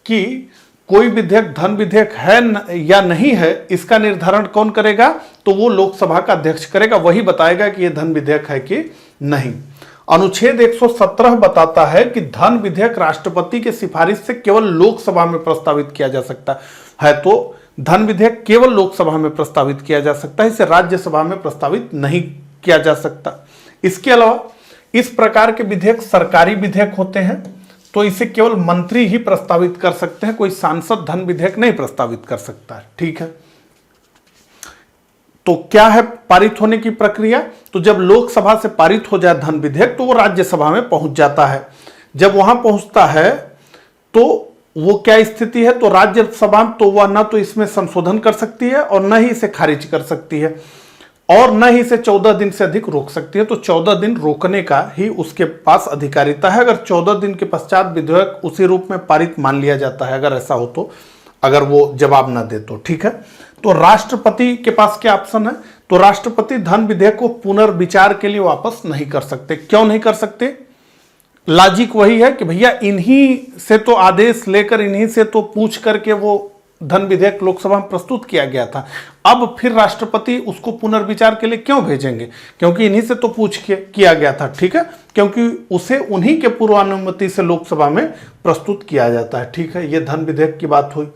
A: कि कोई विधेयक धन विधेयक है या नहीं है, इसका निर्धारण कौन करेगा? तो वो लोकसभा का अध्यक्ष करेगा, वही बताएगा कि यह धन विधेयक है कि नहीं। अनुच्छेद 117 बताता है कि धन विधेयक राष्ट्रपति के सिफारिश से केवल लोकसभा में प्रस्तावित किया जा सकता है। तो धन विधेयक केवल लोकसभा में प्रस्तावित किया जा सकता है, इसे राज्यसभा में प्रस्तावित नहीं किया जा सकता। इसके अलावा इस प्रकार के विधेयक सरकारी विधेयक होते हैं, तो इसे केवल मंत्री ही प्रस्तावित कर सकते हैं, कोई सांसद धन विधेयक नहीं प्रस्तावित कर सकता है। ठीक है, तो क्या है पारित होने की प्रक्रिया? तो जब लोकसभा से पारित हो जाए धन विधेयक तो वो राज्यसभा में पहुंच जाता है। जब वहां पहुंचता है तो वो क्या स्थिति है? तो राज्यसभा तो वह न तो इसमें संशोधन कर सकती है और न ही इसे खारिज कर सकती है और न ही इसे 14 दिन से अधिक रोक सकती है। तो 14 दिन रोकने का ही उसके पास अधिकारिता है। अगर 14 दिन के पश्चात विधेयक उसी रूप में पारित मान लिया जाता है, अगर ऐसा हो तो, अगर वो जवाब न दे तो। ठीक है, तो राष्ट्रपति के पास क्या ऑप्शन है? तो राष्ट्रपति धन विधेयक को पुनर्विचार के लिए वापस नहीं कर सकते। क्यों नहीं कर सकते? लॉजिक वही है कि भैया इन्हीं से तो आदेश लेकर, इन्हीं से तो पूछ करके वो धन विधेयक लोकसभा में प्रस्तुत किया गया था। अब फिर राष्ट्रपति उसको पुनर्विचार के लिए क्यों भेजेंगे? क्योंकि इन्हीं से तो पूछ के किया गया था, ठीक है, क्योंकि उसे उन्हीं के पूर्वानुमति से लोकसभा में प्रस्तुत किया जाता है, ठीक है। यह धन विधेयक की बात हुई।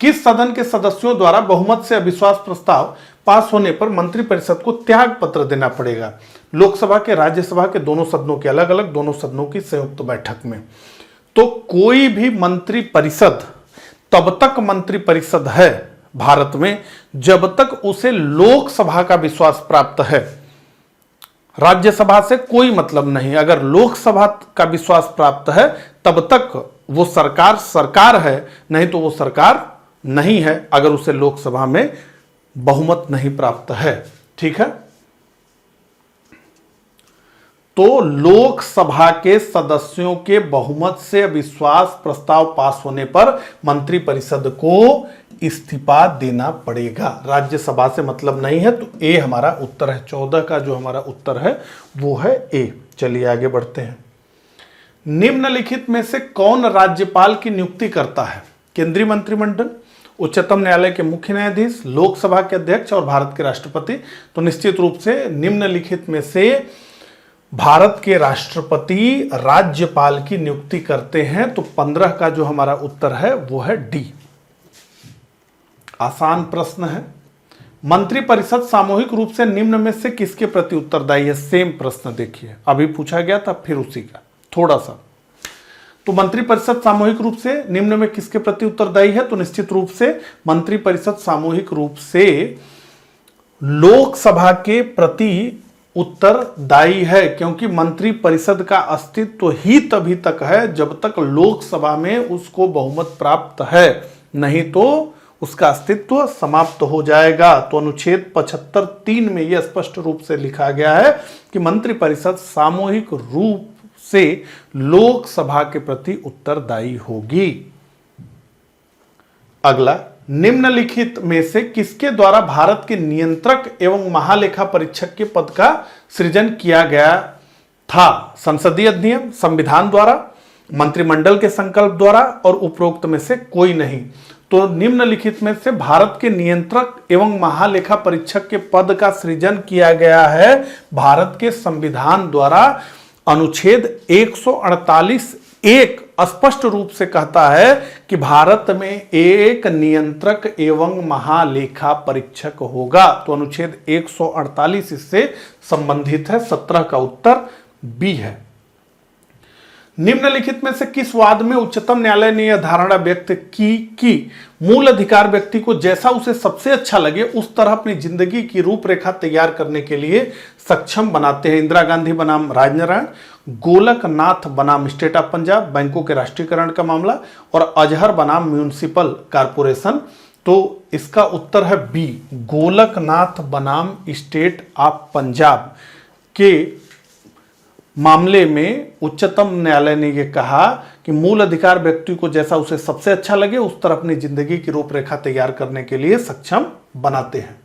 A: किस सदन के सदस्यों द्वारा बहुमत से अविश्वास प्रस्ताव पास होने पर मंत्रिपरिषद को त्याग पत्र देना पड़ेगा? लोकसभा के, राज्यसभा के दोनों सदनों के अलग अलग, दोनों सदनों की संयुक्त बैठक में। तो कोई भी मंत्रिपरिषद तब तक मंत्रिपरिषद है भारत में जब तक उसे लोकसभा का विश्वास प्राप्त है। राज्यसभा से कोई मतलब नहीं। अगर लोकसभा का विश्वास प्राप्त है तब तक वो सरकार है, नहीं तो वो सरकार नहीं है अगर उसे लोकसभा में बहुमत नहीं प्राप्त है, ठीक है। तो लोकसभा के सदस्यों के बहुमत से अविश्वास प्रस्ताव पास होने पर मंत्रिपरिषद को इस्तीफा देना पड़ेगा। राज्यसभा से मतलब नहीं है, तो ए हमारा उत्तर है। 14 का जो हमारा उत्तर है वो है ए। चलिए आगे बढ़ते हैं। निम्नलिखित में से कौन राज्यपाल की नियुक्ति करता है? केंद्रीय मंत्रिमंडल, उच्चतम न्यायालय के मुख्य न्यायाधीश, लोकसभा के अध्यक्ष और भारत के राष्ट्रपति। तो निश्चित रूप से निम्नलिखित में से भारत के राष्ट्रपति राज्यपाल की नियुक्ति करते हैं। तो 15 का जो हमारा उत्तर है वो है डी। आसान प्रश्न है। मंत्रिपरिषद सामूहिक रूप से निम्न में से किसके प्रति उत्तरदायी है? सेम प्रश्न देखिए, अभी पूछा गया था, फिर उसी का थोड़ा सा। तो मंत्रिपरिषद सामूहिक रूप से निम्न में किसके प्रति उत्तरदायी है? तो निश्चित रूप से मंत्रिपरिषद सामूहिक रूप से लोकसभा के प्रति उत्तरदायी है, क्योंकि मंत्रिपरिषद का अस्तित्व ही तभी तक है जब तक लोकसभा में उसको बहुमत प्राप्त है, नहीं तो उसका अस्तित्व समाप्त हो जाएगा। तो अनुच्छेद 75(3) में यह स्पष्ट रूप से लिखा गया है कि मंत्रिपरिषद सामूहिक रूप से लोकसभा के प्रति उत्तरदायी होगी। अगला, निम्नलिखित में से किसके द्वारा भारत के नियंत्रक एवं महालेखा परीक्षक के पद का सृजन किया गया था? संसदीय अधिनियम, संविधान द्वारा, मंत्रिमंडल के संकल्प द्वारा और उपरोक्त में से कोई नहीं। तो निम्नलिखित में से भारत के नियंत्रक एवं महालेखा परीक्षक के पद का सृजन किया गया है भारत के संविधान द्वारा। अनुच्छेद 148(1) स्पष्ट रूप से कहता है कि भारत में एक नियंत्रक एवं महालेखा परीक्षक होगा। तो अनुच्छेद 148 इससे संबंधित है। 17 का उत्तर बी है। निम्नलिखित में से किस वाद में उच्चतम न्यायालय ने यह धारणा व्यक्त की कि मूल अधिकार व्यक्ति को जैसा उसे सबसे अच्छा लगे उस तरह अपनी जिंदगी की रूपरेखा तैयार करने के लिए सक्षम बनाते हैं? इंदिरा गांधी बनाम राजनारायण, गोलकनाथ बनाम स्टेट ऑफ पंजाब, बैंकों के राष्ट्रीयकरण का मामला, और अजहर बनाम म्यूनिसिपल कारपोरेशन। तो इसका उत्तर है बी, गोलकनाथ बनाम स्टेट ऑफ पंजाब के मामले में उच्चतम न्यायालय ने यह कहा कि मूल अधिकार व्यक्ति को जैसा उसे सबसे अच्छा लगे उस तरह अपनी जिंदगी की रूपरेखा तैयार करने के लिए सक्षम बनाते हैं।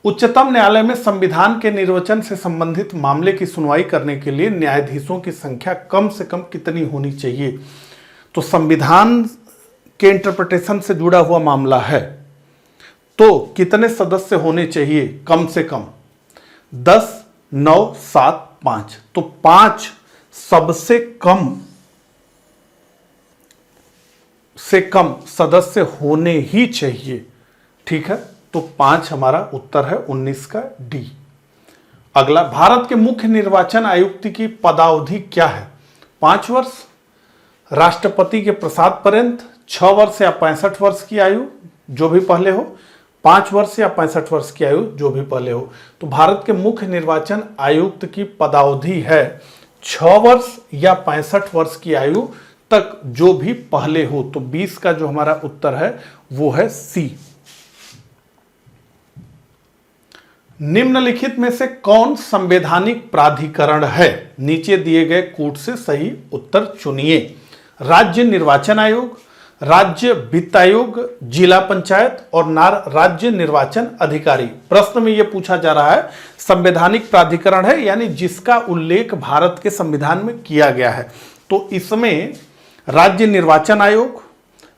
A: उच्चतम न्यायालय में संविधान के निर्वचन से संबंधित मामले की सुनवाई करने के लिए न्यायाधीशों की संख्या कम से कम कितनी होनी चाहिए? तो संविधान के इंटरप्रिटेशन से जुड़ा हुआ मामला है, तो कितने सदस्य होने चाहिए? कम से कम 10, 9, 7, 5। तो 5 सबसे कम से कम सदस्य होने ही चाहिए, ठीक है। तो 5 हमारा उत्तर है 19 का डी। अगला, भारत के मुख्य निर्वाचन आयुक्त की पदावधि क्या है? 5 वर्ष, राष्ट्रपति के प्रसाद पर्यंत, 6 वर्ष या 65 वर्ष की आयु जो भी पहले हो, 5 वर्ष या 65 वर्ष की आयु जो भी पहले हो। तो भारत के मुख्य निर्वाचन आयुक्त की पदावधि है 6 वर्ष या 65 वर्ष की आयु तक जो भी पहले हो। तो 20 का जो हमारा उत्तर है वो है सी। निम्नलिखित में से कौन संवैधानिक प्राधिकरण है? नीचे दिए गए कूट से सही उत्तर चुनिए। राज्य निर्वाचन आयोग, राज्य वित्त आयोग, जिला पंचायत और राज्य निर्वाचन अधिकारी। प्रश्न में यह पूछा जा रहा है संवैधानिक प्राधिकरण है यानी जिसका उल्लेख भारत के संविधान में किया गया है। तो इसमें राज्य निर्वाचन आयोग,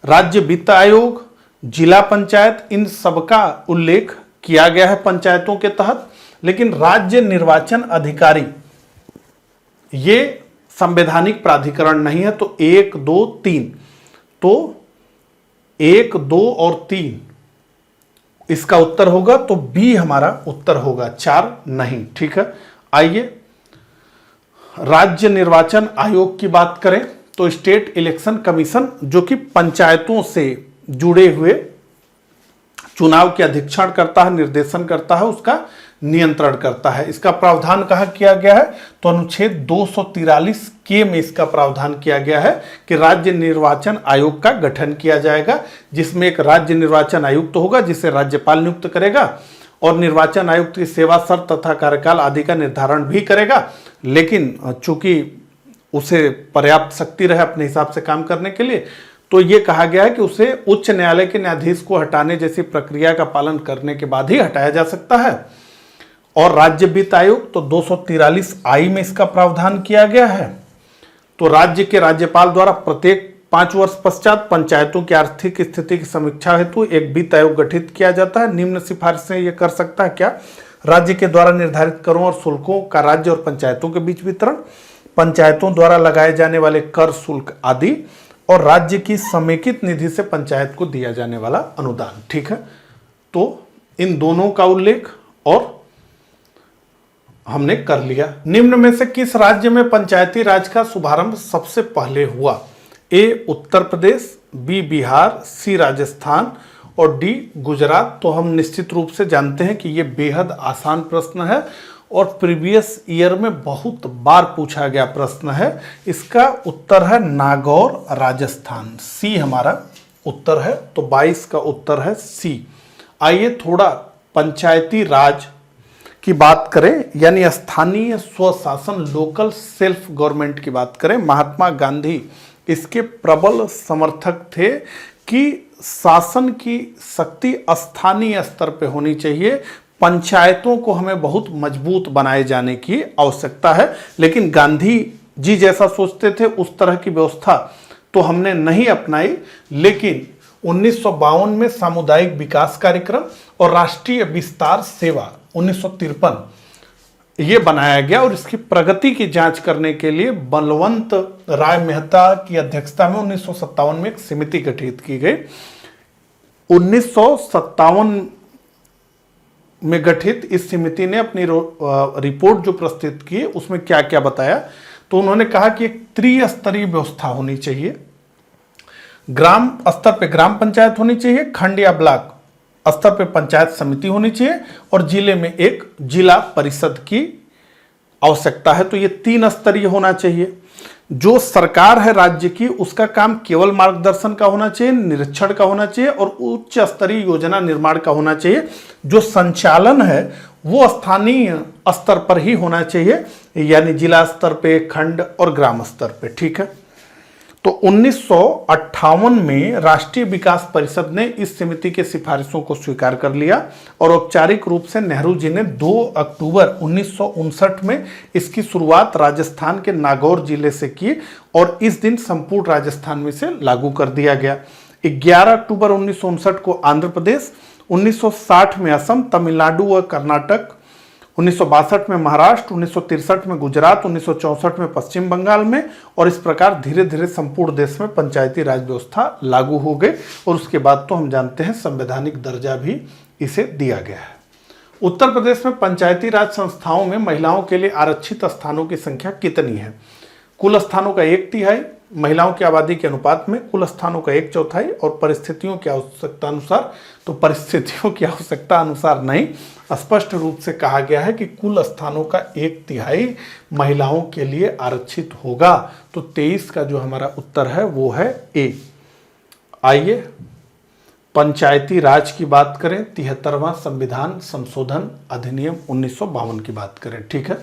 A: राज्य वित्त आयोग, जिला पंचायत, इन सबका उल्लेख किया गया है पंचायतों के तहत। लेकिन राज्य निर्वाचन अधिकारी ये संवैधानिक प्राधिकरण नहीं है। तो 1, 2, 3, तो 1, 2 और 3 इसका उत्तर होगा। तो बी हमारा उत्तर होगा, 4 नहीं। ठीक है, आइए राज्य निर्वाचन आयोग की बात करें तो स्टेट इलेक्शन कमीशन जो कि पंचायतों से जुड़े हुए चुनाव के अधीक्षण करता है, निर्देशन करता है, उसका नियंत्रण करता है। इसका प्रावधान कहाँ किया गया है? तो अनुच्छेद 243 के में इसका प्रावधान किया गया है कि राज्य निर्वाचन आयोग का गठन किया जाएगा, जिसमें एक राज्य निर्वाचन आयुक्त होगा जिसे राज्यपाल नियुक्त करेगा और निर्वाचन आयुक्त की सेवा शर्त तथा कार्यकाल आदि का निर्धारण भी करेगा। लेकिन चूंकि उसे पर्याप्त शक्ति रहे अपने हिसाब से काम करने के लिए, तो ये कहा गया है कि उसे उच्च न्यायालय के न्यायाधीश को हटाने जैसी प्रक्रिया का पालन करने के बाद ही हटाया जा सकता है। और राज्य वित्त आयोग तो 243 में इसका प्रावधान किया गया है। तो राज्य के राज्यपाल द्वारा प्रत्येक 5 वर्ष पश्चात पंचायतों की आर्थिक स्थिति की समीक्षा हेतु एक वित्त आयोग गठित किया जाता है। निम्न सिफारिशें ये कर सकता है क्या? राज्य के द्वारा निर्धारित करों और शुल्कों का राज्य और पंचायतों के बीच वितरण, पंचायतों द्वारा लगाए जाने वाले कर शुल्क आदि, और राज्य की समेकित निधि से पंचायत को दिया जाने वाला अनुदान। ठीक है, तो इन दोनों का उल्लेख और हमने कर लिया। निम्न में से किस राज्य में पंचायती राज का शुभारंभ सबसे पहले हुआ? ए उत्तर प्रदेश, बी बिहार, सी राजस्थान और डी गुजरात। तो हम निश्चित रूप से जानते हैं कि यह बेहद आसान प्रश्न है और प्रीवियस ईयर में बहुत बार पूछा गया प्रश्न है। इसका उत्तर है नागौर, राजस्थान। सी हमारा उत्तर है। तो 22 का उत्तर है सी। आइए थोड़ा पंचायती राज की बात करें यानी स्थानीय स्वशासन, लोकल सेल्फ गवर्नमेंट की बात करें। महात्मा गांधी इसके प्रबल समर्थक थे कि शासन की शक्ति स्थानीय स्तर पे होनी चाहिए, पंचायतों को हमें बहुत मजबूत बनाए जाने की आवश्यकता है। लेकिन गांधी जी जैसा सोचते थे उस तरह की व्यवस्था तो हमने नहीं अपनाई। लेकिन 1952 में सामुदायिक विकास कार्यक्रम और राष्ट्रीय विस्तार सेवा 1953 ये बनाया गया और इसकी प्रगति की जांच करने के लिए बलवंत राय मेहता की अध्यक्षता में 1957 में एक समिति गठित की गई। 1957 में गठित इस समिति ने अपनी रिपोर्ट जो प्रस्तुत की उसमें क्या क्या बताया? तो उन्होंने कहा कि एक त्रिस्तरीय व्यवस्था होनी चाहिए। ग्राम स्तर पे ग्राम पंचायत होनी चाहिए, खंड या ब्लॉक स्तर पे पंचायत समिति होनी चाहिए और जिले में एक जिला परिषद की आवश्यकता है। तो ये 3 स्तरीय होना चाहिए। जो सरकार है राज्य की उसका काम केवल मार्गदर्शन का होना चाहिए, निरीक्षण का होना चाहिए और उच्च स्तरीय योजना निर्माण का होना चाहिए। जो संचालन है वो स्थानीय स्तर पर ही होना चाहिए यानी जिला स्तर पे, खंड और ग्राम स्तर पे। ठीक है, तो 1958 में राष्ट्रीय विकास परिषद ने इस समिति के सिफारिशों को स्वीकार कर लिया और औपचारिक रूप से नेहरू जी ने 2 अक्टूबर 1959 में इसकी शुरुआत राजस्थान के नागौर जिले से की और इस दिन संपूर्ण राजस्थान में से लागू कर दिया गया। 11 अक्टूबर 1959 को आंध्र प्रदेश, 1960 में असम, तमिलनाडु व कर्नाटक, 1962 में महाराष्ट्र, 1963 में गुजरात, 1964 में पश्चिम बंगाल में और इस प्रकार धीरे धीरे संपूर्ण देश में पंचायती राज व्यवस्था लागू हो गई और उसके बाद तो हम जानते हैं संवैधानिक दर्जा भी इसे दिया गया है। उत्तर प्रदेश में पंचायती राज संस्थाओं में महिलाओं के लिए आरक्षित स्थानों की संख्या कितनी है? कुल स्थानों का 1/3, महिलाओं की आबादी के अनुपात में कुल स्थानों का 1/4 और परिस्थितियों की आवश्यकता अनुसार, तो परिस्थितियों की आवश्यकता अनुसार नहीं, स्पष्ट रूप से कहा गया है कि कुल स्थानों का 1/3 महिलाओं के लिए आरक्षित होगा। तो 23 का जो हमारा उत्तर है वो है ए। आइए पंचायती राज की बात करें, 73वां संविधान संशोधन अधिनियम 1952 की बात करें। ठीक है,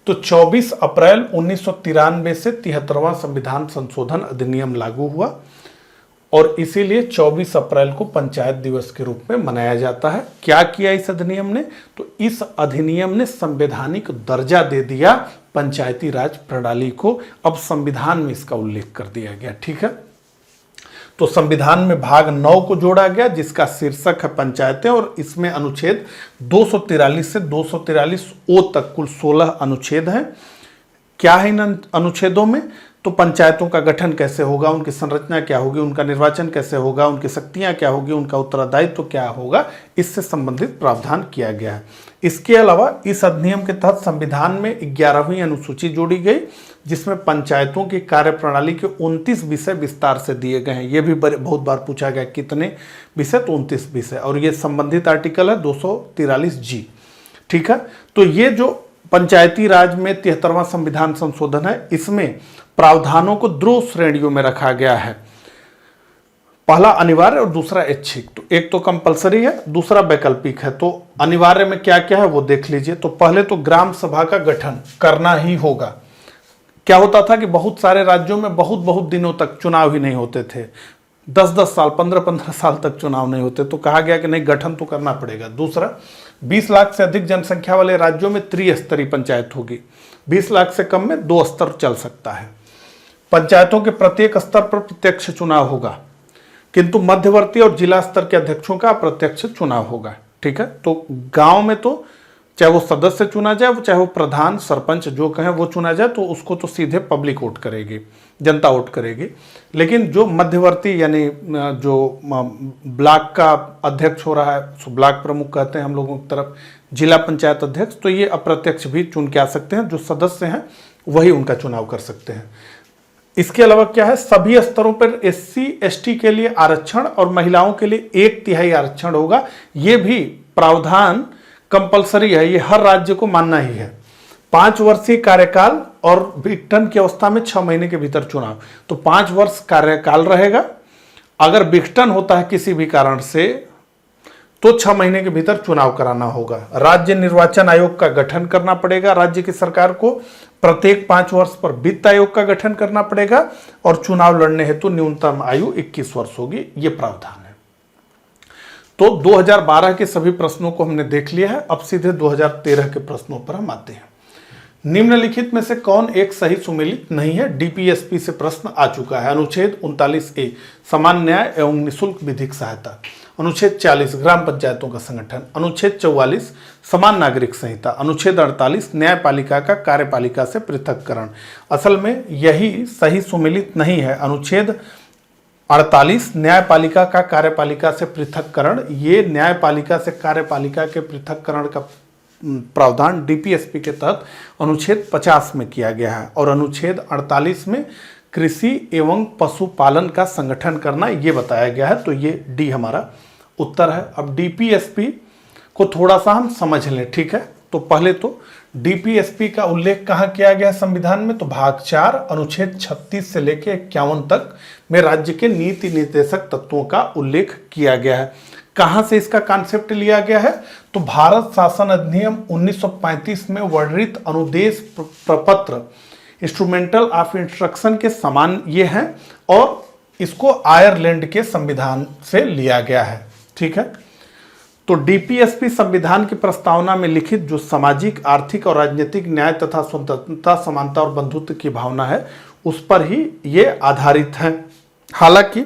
A: तो 24 अप्रैल 1993 से 73वां संविधान संशोधन अधिनियम लागू हुआ। और इसीलिए 24 अप्रैल को पंचायत दिवस के रूप में मनाया जाता है। क्या किया इस अधिनियम ने? तो इस अधिनियम ने संवैधानिक दर्जा दे दिया पंचायती राज प्रणाली को। अब संविधान में इसका उल्लेख कर दिया गया। ठीक है, तो संविधान में भाग 9 को जोड़ा गया जिसका शीर्षक है पंचायतें, और इसमें अनुच्छेद 243 से 243 ओ तक कुल 16 अनुच्छेद हैं। क्या है इन अनुच्छेदों में? तो पंचायतों का गठन कैसे होगा, उनकी संरचना क्या होगी, उनका निर्वाचन कैसे होगा, उनकी शक्तियां क्या होगी, उनका उत्तरदायित्व क्या होगा, इससे संबंधित प्रावधान किया गया है। इसके अलावा इस अधिनियम के तहत संविधान में 11वीं अनुसूची जोड़ी गई जिसमें पंचायतों की कार्यप्रणाली के 29 विषय विस्तार से दिए गए हैं। ये भी बहुत बार पूछा गया कितने विषय, तो 29 विषय, और ये संबंधित आर्टिकल है 243G। ठीक है, तो ये जो पंचायती राज में 73वां संविधान संशोधन है, इसमें प्रावधानों को 2 श्रेणियों में रखा गया है। पहला अनिवार्य और दूसरा ऐच्छिक। तो एक तो कंपलसरी है, दूसरा वैकल्पिक है। तो अनिवार्य में क्या क्या है वो देख लीजिए। तो पहले तो ग्राम सभा का गठन करना ही होगा। क्या होता था कि बहुत सारे राज्यों में बहुत बहुत दिनों तक चुनाव ही नहीं होते थे, 10-10 साल 15-15 साल तक चुनाव नहीं होते, तो कहा गया कि नहीं, गठन तो करना पड़ेगा। दूसरा, 20 लाख से अधिक जनसंख्या वाले राज्यों में त्रिस्तरीय पंचायत होगी, 20 लाख से कम में 2 स्तर चल सकता है। पंचायतों के प्रत्येक स्तर पर प्रत्यक्ष चुनाव होगा, किंतु मध्यवर्ती और जिला स्तर के अध्यक्षों का अप्रत्यक्ष चुनाव होगा। ठीक है, तो गांव में तो चाहे वो सदस्य चुना जाए, चाहे वो प्रधान सरपंच जो कहें वो चुना जाए, तो उसको तो सीधे पब्लिक वोट करेगी, जनता वोट करेगी। लेकिन जो मध्यवर्ती यानी जो ब्लॉक का अध्यक्ष हो रहा है, सो ब्लॉक प्रमुख कहते हैं हम लोगों की तरफ, जिला पंचायत अध्यक्ष, तो ये अप्रत्यक्ष भी चुन के आ सकते हैं। जो सदस्य हैं वही उनका चुनाव कर सकते हैं। इसके अलावा क्या है, सभी स्तरों पर SC/ST के लिए आरक्षण और महिलाओं के लिए 1/3 आरक्षण होगा। ये भी प्रावधान कंपलसरी है, ये हर राज्य को मानना ही है। 5 वर्षीय कार्यकाल और विघटन की अवस्था में 6 महीने के भीतर चुनाव। तो 5 वर्ष कार्यकाल रहेगा, अगर विघटन होता है किसी भी कारण से तो 6 महीने के भीतर चुनाव कराना होगा। राज्य निर्वाचन आयोग का गठन करना पड़ेगा राज्य की सरकार को, प्रत्येक 5 वर्ष पर वित्त आयोग का गठन करना पड़ेगा, और चुनाव लड़ने हेतु न्यूनतम आयु 21 वर्ष होगी। ये प्रावधान है। तो 2012 के सभी प्रश्नों को हमने देख लिया है। अब सीधे 2013 के प्रश्नों पर हम आते हैं। निम्नलिखित में से कौन एक सही सुमेलित नहीं है? DPSP से प्रश्न आ चुका है। अनुच्छेद 39A समान न्याय एवं निःशुल्क विधिक सहायता, अनुच्छेद 40 ग्राम पंचायतों का संगठन, अनुच्छेद 44 समान नागरिक संहिता, अनुच्छेद 48 न्यायपालिका का कार्यपालिका से पृथककरण। असल में यही सही सुमेलित नहीं है। अनुच्छेद 48 न्यायपालिका का कार्यपालिका से पृथककरण, ये न्यायपालिका से कार्यपालिका के पृथककरण का प्रावधान DPSP के तहत अनुच्छेद 50 में किया गया है, और अनुच्छेद 48 में कृषि एवं पशुपालन का संगठन करना ये बताया गया है। तो ये D हमारा उत्तर है। अब DPSP को थोड़ा सा हम समझ लें। ठीक है, तो पहले तो DPSP का उल्लेख कहाँ किया गया है संविधान में? तो भाग 4 अनुच्छेद 36 से लेकर 51 तक में राज्य के नीति निर्देशक तत्वों का उल्लेख किया गया है। कहाँ से इसका कॉन्सेप्ट लिया गया है? तो भारत शासन अधिनियम 1935 में वर्णित अनुदेश प्रपत्र इंस्ट्रूमेंटल ऑफ इंस्ट्रक्शन के समान ये हैं, और इसको आयरलैंड के संविधान से लिया गया है। ठीक है, तो DPSP संविधान की प्रस्तावना में लिखित जो सामाजिक, आर्थिक और राजनीतिक न्याय तथा स्वतंत्रता, समानता और बंधुत्व की भावना है, उस पर ही ये आधारित है। हालांकि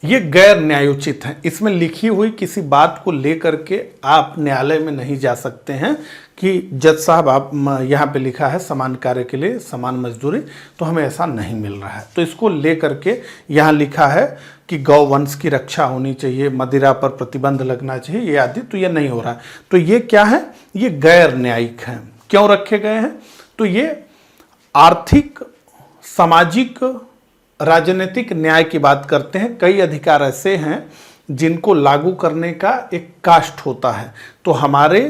A: ये गैर न्यायोचित है। इसमें लिखी हुई किसी बात को लेकर के आप न्यायालय में नहीं जा सकते हैं कि जज साहब आप यहाँ पे लिखा है समान कार्य के लिए समान मजदूरी, तो हमें ऐसा नहीं मिल रहा है। तो इसको लेकर के यहाँ लिखा है कि गौ वंश की रक्षा होनी चाहिए, मदिरा पर प्रतिबंध लगना चाहिए, ये आदि, तो ये नहीं हो रहा है। तो ये क्या है? ये गैर न्यायिक हैं। क्यों रखे गए हैं? तो ये आर्थिक, सामाजिक, राजनीतिक न्याय की बात करते हैं। कई अधिकार ऐसे हैं जिनको लागू करने का एक कास्ट होता है। तो हमारे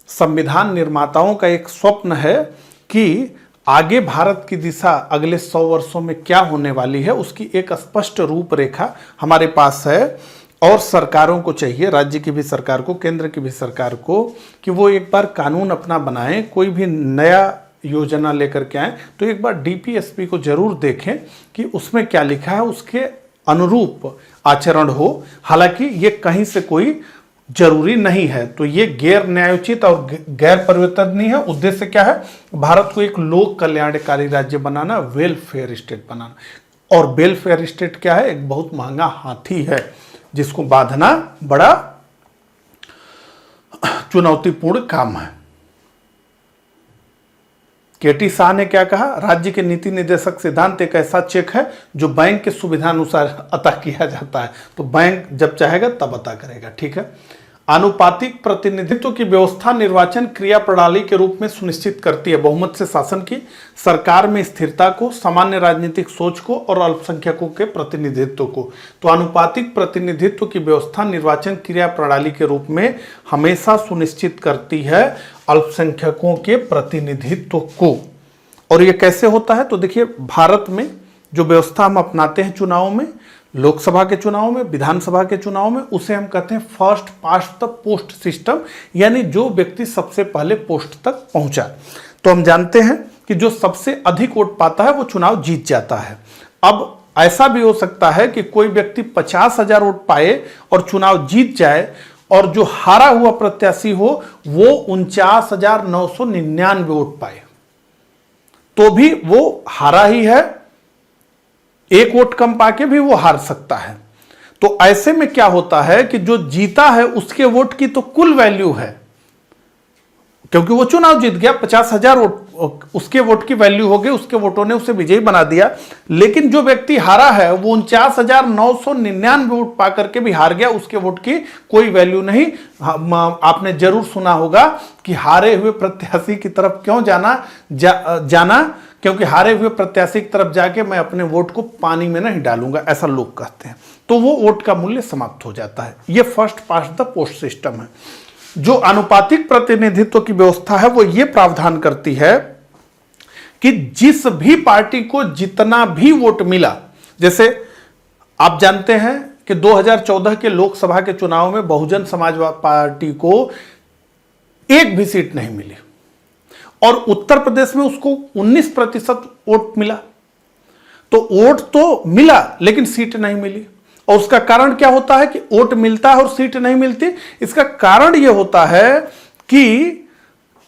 A: संविधान निर्माताओं का एक स्वप्न है कि आगे भारत की दिशा अगले 100 वर्षों में क्या होने वाली है, उसकी एक स्पष्ट रूपरेखा हमारे पास है। और सरकारों को चाहिए, राज्य की भी सरकार को, केंद्र की भी सरकार को, कि वो एक बार कानून अपना बनाएं। कोई भी नया योजना लेकर के आए तो एक बार डीपीएसपी को जरूर देखें कि उसमें क्या लिखा है, उसके अनुरूप आचरण हो। हालांकि ये कहीं से कोई जरूरी नहीं है। तो ये गैर न्यायोचित और गैर परिवर्तनीय है। उद्देश्य क्या है? भारत को एक लोक कल्याणकारी राज्य बनाना, वेलफेयर स्टेट बनाना। और वेलफेयर स्टेट क्या है? एक बहुत महंगा हाथी है जिसको बांधना बड़ा चुनौतीपूर्ण काम है। केटी शाह ने क्या कहा? राज्य के नीति निर्देशक सिद्धांत एक ऐसा चेक है जो बैंक के सुविधानुसार अता किया जाता है। तो बैंक जब चाहेगा तब अता करेगा। ठीक है। आनुपातिक प्रतिनिधित्व की व्यवस्था निर्वाचन क्रिया प्रणाली के रूप में सुनिश्चित करती है बहुमत से शासन की, सरकार में स्थिरता को, सामान्य राजनीतिक सोच को और अल्पसंख्यकों के प्रतिनिधित्व को। तो आनुपातिक प्रतिनिधित्व की व्यवस्था निर्वाचन क्रिया प्रणाली के रूप में हमेशा सुनिश्चित करती है अल्पसंख्यकों के प्रतिनिधित्व को। और ये कैसे होता है? तो देखिए, भारत में जो व्यवस्था हम अपनाते हैं चुनावों में, लोकसभा के चुनाव में, विधानसभा के चुनाव में, उसे हम कहते हैं first past the post system, यानी जो व्यक्ति सबसे पहले पोस्ट तक पहुंचा। तो हम जानते हैं कि जो सबसे अधिक वोट पाता है वो चुनाव जीत जाता है। अब ऐसा भी हो सकता है कि कोई व्यक्ति 50,000 वोट पाए और चुनाव जीत जाए, और जो हारा हुआ प्रत्याशी हो वो 49,999 वोट पाए, तो भी वो हारा ही है। एक वोट कम पाके भी वो हार सकता है। तो ऐसे में क्या होता है कि जो जीता है उसके वोट की तो कुल वैल्यू है, क्योंकि वो चुनाव जीत गया, 50,000 वोट उसके वोट की वैल्यू हो गई, उसके वोटों ने उसे विजयी बना दिया। लेकिन जो व्यक्ति हारा है वो 49,999 वोट पा करके भी हार गया, उसके वोट की कोई वैल्यू नहीं। आपने जरूर सुना होगा कि हारे हुए प्रत्याशी की तरफ क्यों जाना, क्योंकि हारे हुए प्रत्याशी की तरफ जाके मैं अपने वोट को पानी में नहीं डालूंगा, ऐसा लोग कहते हैं। तो वो वोट का मूल्य समाप्त हो जाता है। ये first past the post system है। जो आनुपातिक प्रतिनिधित्व की व्यवस्था है वो ये प्रावधान करती है कि जिस भी पार्टी को जितना भी वोट मिला, जैसे आप जानते हैं कि 2014 के लोकसभा के चुनाव में बहुजन समाज पार्टी को एक भी सीट नहीं मिली और उत्तर प्रदेश में उसको 19% वोट मिला। तो वोट तो मिला लेकिन सीट नहीं मिली। और उसका कारण क्या होता है कि वोट मिलता है और सीट नहीं मिलती? इसका कारण यह होता है कि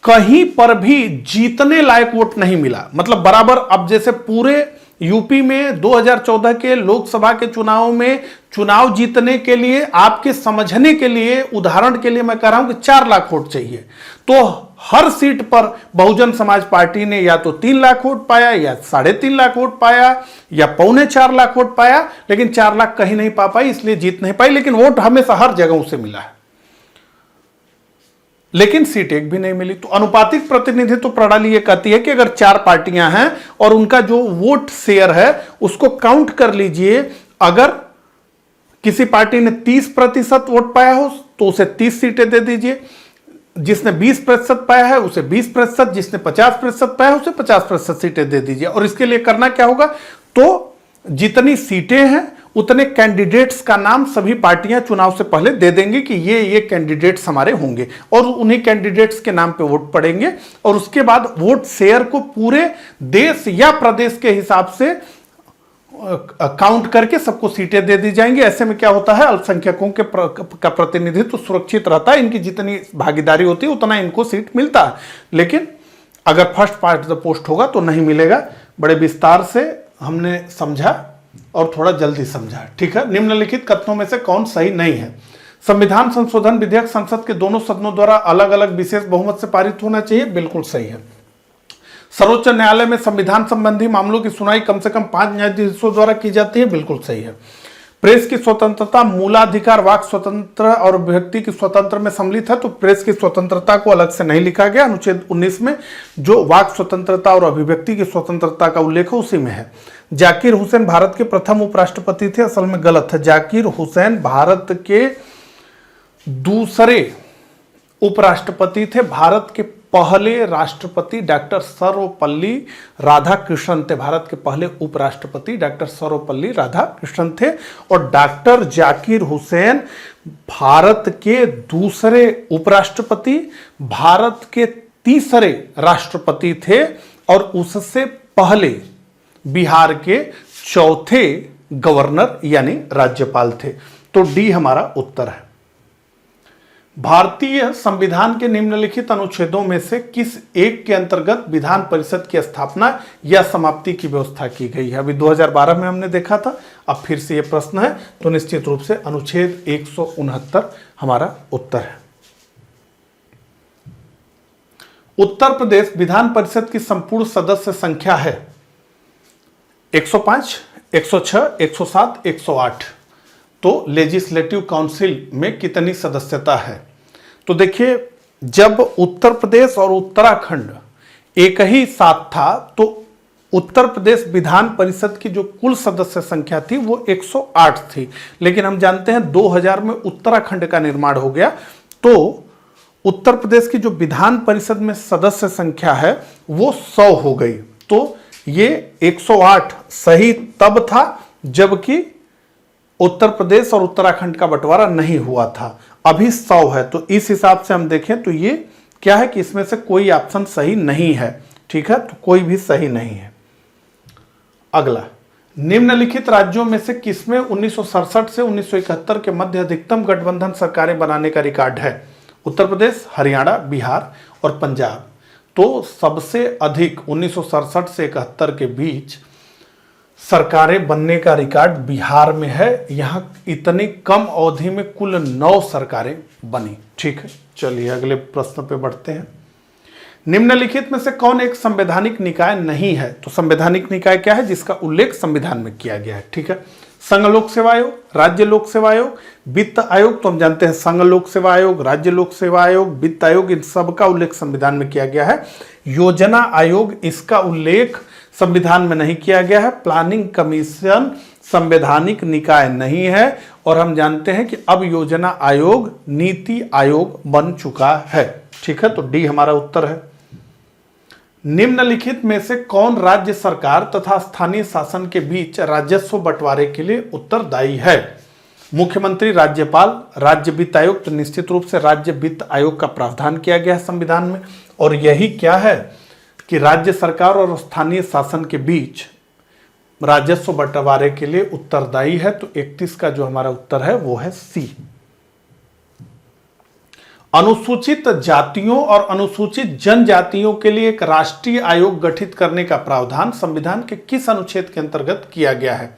A: कहीं पर भी जीतने लायक वोट नहीं मिला। मतलब बराबर, अब जैसे पूरे यूपी में 2014 के लोकसभा के चुनाव में चुनाव जीतने के लिए, आपके समझने के लिए, उदाहरण के लिए मैं कह रहा हूं कि 4 लाख वोट चाहिए। तो हर सीट पर बहुजन समाज पार्टी ने या तो 3 लाख वोट पाया, या 3.5 लाख वोट पाया, या 3.25 लाख वोट पाया, लेकिन 4 लाख कहीं नहीं पा पाई, इसलिए जीत नहीं पाई। लेकिन वोट हमेशा हर जगह उसे मिला है, लेकिन सीट एक भी नहीं मिली। तो अनुपातिक प्रतिनिधित्व प्रणाली ये कहती है कि अगर 4 पार्टियां हैं और उनका जो वोट शेयर है उसको काउंट कर लीजिए। अगर किसी पार्टी ने 30% वोट पाया हो तो उसे 30 सीटें दे दीजिए, जिसने 20% पाया है उसे 20%, जिसने 50% पाया है उसे 50% सीटें दे दीजिए। और इसके लिए करना क्या होगा? तो जितनी सीटें हैं उतने कैंडिडेट्स का नाम सभी पार्टियां चुनाव से पहले दे देंगे कि ये कैंडिडेट्स हमारे होंगे, और उन्हीं कैंडिडेट्स के नाम पे वोट पड़ेंगे। और उसके बाद वोट शेयर को पूरे देश या प्रदेश के हिसाब से काउंट करके सबको सीटें दे दी जाएंगी। ऐसे में क्या होता है, अल्पसंख्यकों का प्रतिनिधित्व सुरक्षित रहता है। इनकी जितनी भागीदारी होती है उतना इनको सीट मिलता है। लेकिन अगर फर्स्ट पास्ट द पोस्ट होगा तो नहीं मिलेगा। बड़े विस्तार से हमने समझा और थोड़ा जल्दी समझा। ठीक है। निम्नलिखित कथनों में से कौन सही नहीं है? संविधान संशोधन विधेयक संसद के दोनों सदनों द्वारा अलग अलग विशेष बहुमत से पारित होना चाहिए। बिल्कुल सही है। सर्वोच्च न्यायालय में संविधान संबंधी मामलों की सुनवाई कम से कम 5 न्यायाधीशों द्वारा की जाती है। बिल्कुल सही है। प्रेस की स्वतंत्रता मूलाधिकार वाक स्वतंत्र और अभिव्यक्ति की स्वतंत्र में सम्मिलित है। तो प्रेस की स्वतंत्रता को अलग से नहीं लिखा गया। अनुच्छेद 19 में जो वाक स्वतंत्रता और अभिव्यक्ति की स्वतंत्रता का उल्लेख है उसी में है। जाकिर हुसैन भारत के प्रथम उपराष्ट्रपति थे। असल में गलत है। जाकिर हुसैन भारत के दूसरे उपराष्ट्रपति थे। भारत के पहले राष्ट्रपति डॉक्टर सर्वपल्ली राधाकृष्णन थे। भारत के पहले उपराष्ट्रपति डॉक्टर सर्वपल्ली राधाकृष्णन थे। और डॉक्टर जाकिर हुसैन भारत के दूसरे उपराष्ट्रपति, भारत के तीसरे राष्ट्रपति थे और उससे पहले बिहार के चौथे गवर्नर यानी राज्यपाल थे। तो डी हमारा उत्तर है। भारतीय संविधान के निम्नलिखित अनुच्छेदों में से किस एक के अंतर्गत विधान परिषद की स्थापना या समाप्ति की व्यवस्था की गई है? अभी 2012 में हमने देखा था, अब फिर से यह प्रश्न है, तो निश्चित रूप से अनुच्छेद 169 हमारा उत्तर है। उत्तर प्रदेश विधान परिषद की संपूर्ण सदस्य संख्या है 105, 106, 107, 108। तो लेजिस्लेटिव काउंसिल में कितनी सदस्यता है? तो देखिए, जब उत्तर प्रदेश और उत्तराखंड एक ही साथ था तो उत्तर प्रदेश विधान परिषद की जो कुल सदस्य संख्या थी वो 108 थी, लेकिन हम जानते हैं 2000 में उत्तराखंड का निर्माण हो गया, तो उत्तर प्रदेश की जो विधान परिषद में सदस्य संख्या है वो 100 हो गई। तो ये 108 सही तब था जबकि उत्तर प्रदेश और उत्तराखंड का बंटवारा नहीं हुआ था, अभी 100 है। तो इस हिसाब से हम देखें तो ये क्या है कि इसमें से कोई ऑप्शन सही नहीं है, ठीक है, तो कोई भी सही नहीं है। अगला, निम्नलिखित राज्यों में से किसमें 1967 से 1971 के मध्य अधिकतम गठबंधन सरकारें बनाने का रिकॉर्ड है? उत्तर प्रदेश, हरियाणा, बिहार और पंजाब। तो सबसे अधिक 1967 से 71 के बीच सरकारें बनने का रिकॉर्ड बिहार में है। यहां इतनी कम अवधि में कुल 9 सरकारें बनी। ठीक है, चलिए अगले प्रश्न पे बढ़ते हैं। निम्नलिखित में से कौन एक संवैधानिक निकाय नहीं है? तो संवैधानिक निकाय क्या है? जिसका उल्लेख संविधान में किया गया है। ठीक है, संघ लोक सेवा आयोग, राज्य लोक सेवा आयोग, वित्त आयोग। तो हम जानते हैं संघ लोक सेवा आयोग, राज्य लोक सेवा आयोग, वित्त आयोग, इन सब का उल्लेख संविधान में किया गया है। योजना आयोग, इसका उल्लेख संविधान में नहीं किया गया है। प्लानिंग कमीशन संवैधानिक निकाय नहीं है, और हम जानते हैं कि अब योजना आयोग नीति आयोग बन चुका है। ठीक है, तो डी हमारा उत्तर है। निम्नलिखित में से कौन राज्य सरकार तथा स्थानीय शासन के बीच राजस्व बंटवारे के लिए उत्तरदायी है? मुख्यमंत्री, राज्यपाल, राज्य वित्त आयोग। तो निश्चित रूप से राज्य वित्त आयोग का प्रावधान किया गया है संविधान में, और यही क्या है कि राज्य सरकार और स्थानीय शासन के बीच राजस्व बंटवारे के लिए उत्तरदायी है। तो 31 का जो हमारा उत्तर है वो है सी। अनुसूचित जातियों और अनुसूचित जनजातियों के लिए एक राष्ट्रीय आयोग गठित करने का प्रावधान संविधान के किस अनुच्छेद के अंतर्गत किया गया है?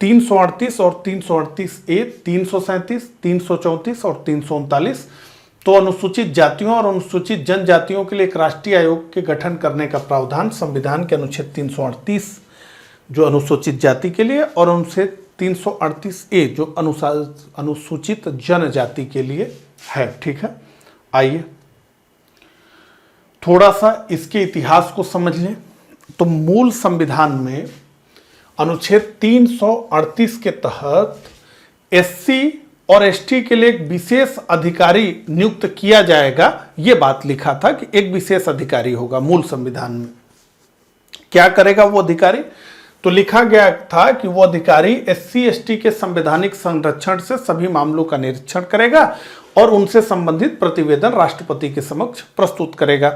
A: 338 और 338A, 337, 334 और 339। तो अनुसूचित जातियों और अनुसूचित जनजातियों के लिए एक राष्ट्रीय आयोग के गठन करने का प्रावधान संविधान के अनुच्छेद 338 जो अनुसूचित जाति के लिए, और अनुच्छेद 338A जो अनुसूचित जनजाति के लिए है। ठीक है, आइए थोड़ा सा इसके इतिहास को समझ लें। तो मूल संविधान में अनुच्छेद 338 के तहत एससी और एसटी के लिए एक विशेष अधिकारी नियुक्त किया जाएगा, यह बात लिखा था कि एक विशेष अधिकारी होगा मूल संविधान में। क्या करेगा वो अधिकारी? तो लिखा गया था कि वो अधिकारी एससी एसटी के संवैधानिक संरक्षण से सभी मामलों का निरीक्षण करेगा और उनसे संबंधित प्रतिवेदन राष्ट्रपति के समक्ष प्रस्तुत करेगा।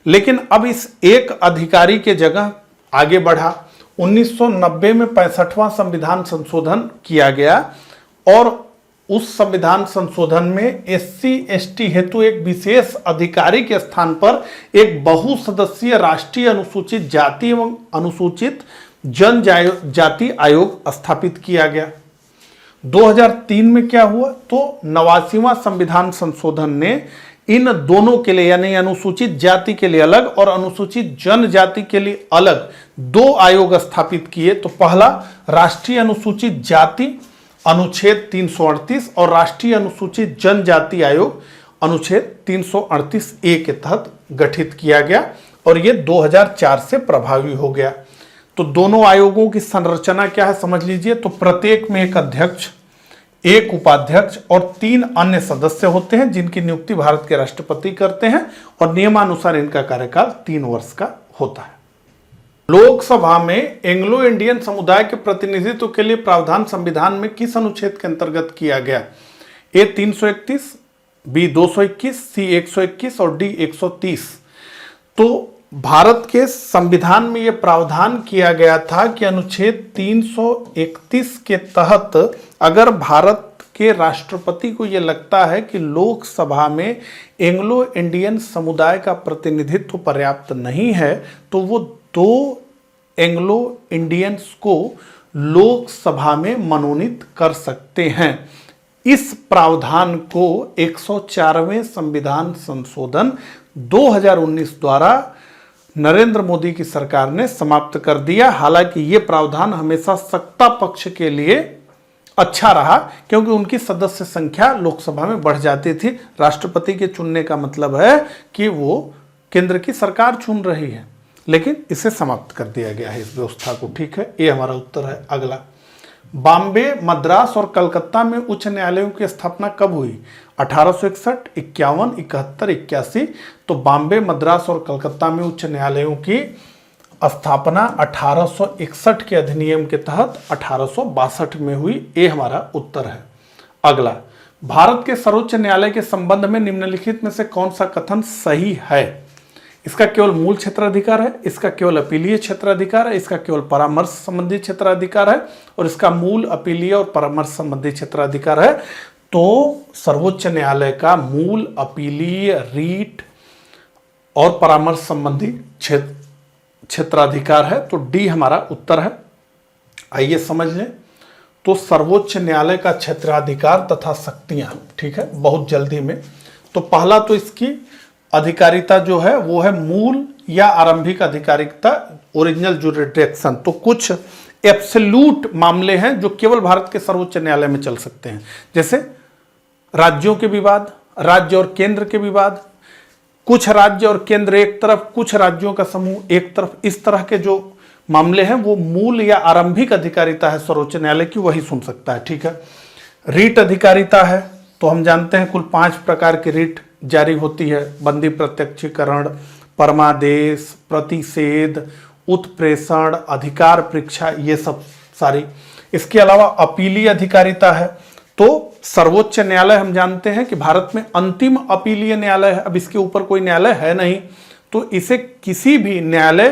A: लेकिन अब इस एक अधिकारी के जगह आगे बढ़ा। 1990 में 65वां संविधान संशोधन किया गया, और उस संविधान संशोधन में एससी एसटी हेतु एक विशेष अधिकारी के स्थान पर एक बहुसदस्यीय राष्ट्रीय अनुसूचित जाति एवं अनुसूचित जनजाति आयोग स्थापित किया गया। 2003 में क्या हुआ? तो 89वां संविधान संशोधन ने इन दोनों के लिए यानी अनुसूचित जाति के लिए अलग और अनुसूचित जनजाति के लिए अलग 2 आयोग स्थापित किए। तो पहला राष्ट्रीय अनुसूचित जाति अनुच्छेद 338 और राष्ट्रीय अनुसूचित जनजाति आयोग अनुच्छेद 338A के तहत गठित किया गया, और ये 2004 से प्रभावी हो गया। तो दोनों आयोगों की संरचना क्या है समझ लीजिए। तो प्रत्येक में एक अध्यक्ष, एक उपाध्यक्ष और 3 अन्य सदस्य होते हैं, जिनकी नियुक्ति भारत के राष्ट्रपति करते हैं, और नियमानुसार इनका कार्यकाल 3 वर्ष का होता है। लोकसभा में एंग्लो इंडियन समुदाय के प्रतिनिधित्व के लिए प्रावधान संविधान में किस अनुच्छेद के अंतर्गत किया गया? ए 331, बी 221, सी 121 और डी 130। तो भारत के संविधान में यह प्रावधान किया गया था कि अनुच्छेद 331 के तहत अगर भारत के राष्ट्रपति को यह लगता है कि लोकसभा में एंग्लो इंडियन समुदाय का प्रतिनिधित्व पर्याप्त नहीं है, तो वो 2 एंग्लो इंडियंस को लोकसभा में मनोनीत कर सकते हैं। इस प्रावधान को 104वें संविधान संशोधन 2019 द्वारा नरेंद्र मोदी की सरकार ने समाप्त कर दिया। हालांकि ये प्रावधान हमेशा सत्ता पक्ष के लिए अच्छा रहा, क्योंकि उनकी सदस्य संख्या लोकसभा में बढ़ जाती थी। राष्ट्रपति के चुनने का मतलब है कि वो केंद्र की सरकार चुन रही है, लेकिन इसे समाप्त कर दिया गया है इस व्यवस्था को। ठीक है, ये हमारा उत्तर है। अगला, बॉम्बे, मद्रास और कलकत्ता में उच्च न्यायालयों की स्थापना कब हुई? 1861, 51, 71, 81। तो बॉम्बे, मद्रास और कलकत्ता में उच्च न्यायालयों की स्थापना 1861 के अधिनियम के तहत 1862 में हुई। ये हमारा उत्तर है। अगला, भारत के सर्वोच्च न्यायालय के संबंध में निम्नलिखित में से कौन सा कथन सही है? इसका केवल मूल क्षेत्राधिकार है, इसका केवल अपीलीय क्षेत्राधिकार है, इसका केवल परामर्श संबंधी क्षेत्राधिकार है, और इसका मूल, अपीलीय और परामर्श संबंधी क्षेत्राधिकार है। तो सर्वोच्च न्यायालय का मूल, अपीलीय, रीट और परामर्श संबंधी क्षेत्राधिकार है। तो डी हमारा उत्तर है। आइए समझ लें। तो सर्वोच्च न्यायालय का क्षेत्राधिकार तथा शक्तियां, ठीक है, बहुत जल्दी में। तो पहला तो इसकी अधिकारिता जो है वो है मूल या आरंभिक अधिकारिता, ओरिजिनल जुरिडिक्शन। तो कुछ एब्सोल्यूट मामले हैं जो केवल भारत के सर्वोच्च न्यायालय में चल सकते हैं, जैसे राज्यों के विवाद, राज्य और केंद्र के विवाद, कुछ राज्य और केंद्र एक तरफ, कुछ राज्यों का समूह एक तरफ, इस तरह के जो मामले हैं वो मूल या आरंभिक अधिकारिता है सर्वोच्च न्यायालय की, वही सुन सकता है। ठीक है, रीट अधिकारिता है। तो हम जानते हैं कुल 5 प्रकार की रीट जारी होती है: बंदी प्रत्यक्षीकरण, परमादेश, प्रतिषेध, उत्प्रेषण, अधिकार परीक्षा, ये सब सारी। इसके अलावा अपीलीय अधिकारिता है। तो सर्वोच्च न्यायालय हम जानते हैं कि भारत में अंतिम अपीलीय न्यायालय है, अब इसके ऊपर कोई न्यायालय है नहीं, तो इसे किसी भी न्यायालय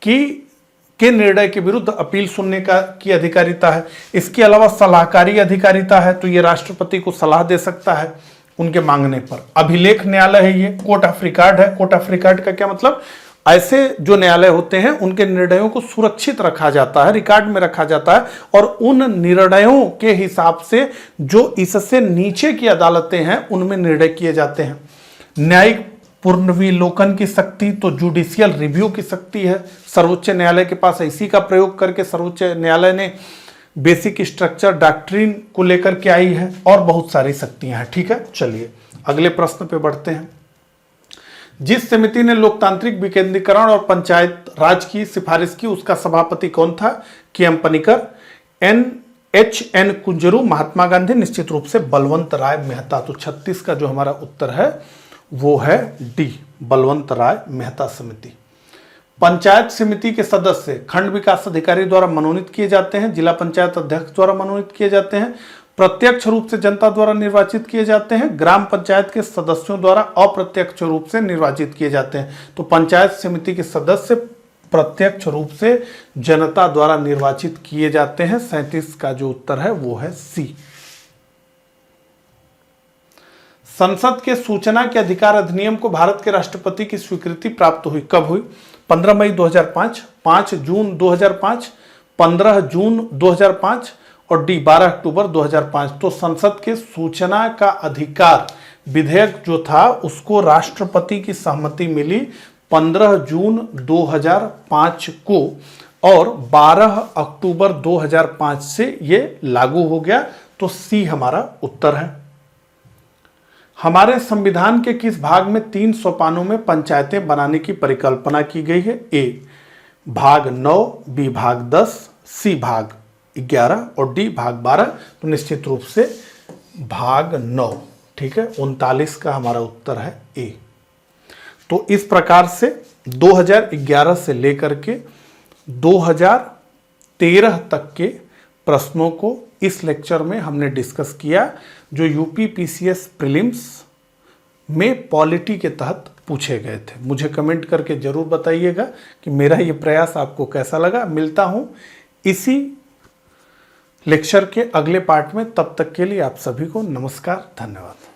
A: के निर्णय के विरुद्ध अपील सुनने की अधिकारिता है। इसके अलावा सलाहकारी अधिकारिता है, तो ये राष्ट्रपति को सलाह दे सकता है उनके मांगने पर। अभिलेख न्यायालय है, ये कोर्ट ऑफ रिकॉर्ड है। कोर्ट ऑफ रिकॉर्ड का क्या मतलब? ऐसे जो न्यायालय होते हैं उनके निर्णयों को सुरक्षित रखा जाता है, रिकॉर्ड में रखा जाता है, और उन निर्णयों के हिसाब से जो इससे नीचे की अदालतें हैं उनमें निर्णय किए जाते हैं। न्यायिक पुनर्विलोकन की शक्ति, तो जुडिशियल रिव्यू की शक्ति है सर्वोच्च न्यायालय के पास। इसी का प्रयोग करके सर्वोच्च न्यायालय ने बेसिक स्ट्रक्चर डॉक्ट्रिन को लेकर के आई है, और बहुत सारी शक्तियां हैं। ठीक है, चलिए अगले प्रश्न पे बढ़ते हैं। जिस समिति ने लोकतांत्रिक विकेंद्रीकरण और पंचायत राज की सिफारिश की, उसका सभापति कौन था? के.एम. पनिकर, H.N. कुंजरू, महात्मा गांधी, निश्चित रूप से बलवंत राय मेहता। तो 36 का जो हमारा उत्तर है वो है डी, बलवंत राय मेहता समिति। पंचायत समिति के सदस्य खंड विकास अधिकारी द्वारा मनोनीत किए जाते हैं, जिला पंचायत अध्यक्ष द्वारा मनोनीत किए जाते हैं, प्रत्यक्ष रूप से जनता द्वारा निर्वाचित किए जाते हैं, ग्राम पंचायत के सदस्यों द्वारा अप्रत्यक्ष रूप से निर्वाचित किए जाते हैं। तो पंचायत समिति के सदस्य प्रत्यक्ष रूप से जनता द्वारा निर्वाचित किए जाते हैं। 37 का जो उत्तर है वो है सी। संसद के सूचना के अधिकार अधिनियम को भारत के राष्ट्रपति की स्वीकृति प्राप्त हुई, कब हुई? 15 मई 2005, 5 जून 2005, 15 जून 2005 और डी 12 अक्टूबर 2005। तो संसद के सूचना का अधिकार विधेयक जो था उसको राष्ट्रपति की सहमति मिली 15 जून 2005 को, और 12 अक्टूबर 2005 से ये लागू हो गया। तो सी हमारा उत्तर है। हमारे संविधान के किस भाग में 3 सोपानों में पंचायतें बनाने की परिकल्पना की गई है? ए भाग 9, बी भाग 10, सी भाग 11 और डी भाग 12। तो निश्चित रूप से भाग 9, ठीक है, 39 का हमारा उत्तर है ए। तो इस प्रकार से 2011 से लेकर के 2013 तक के प्रश्नों को इस लेक्चर में हमने डिस्कस किया, जो यूपी पीसीएस प्रीलिम्स में पॉलिटी के तहत पूछे गए थे। मुझे कमेंट करके जरूर बताइएगा कि मेरा ये प्रयास आपको कैसा लगा। मिलता हूं इसी लेक्चर के अगले पार्ट में, तब तक के लिए आप सभी को नमस्कार, धन्यवाद।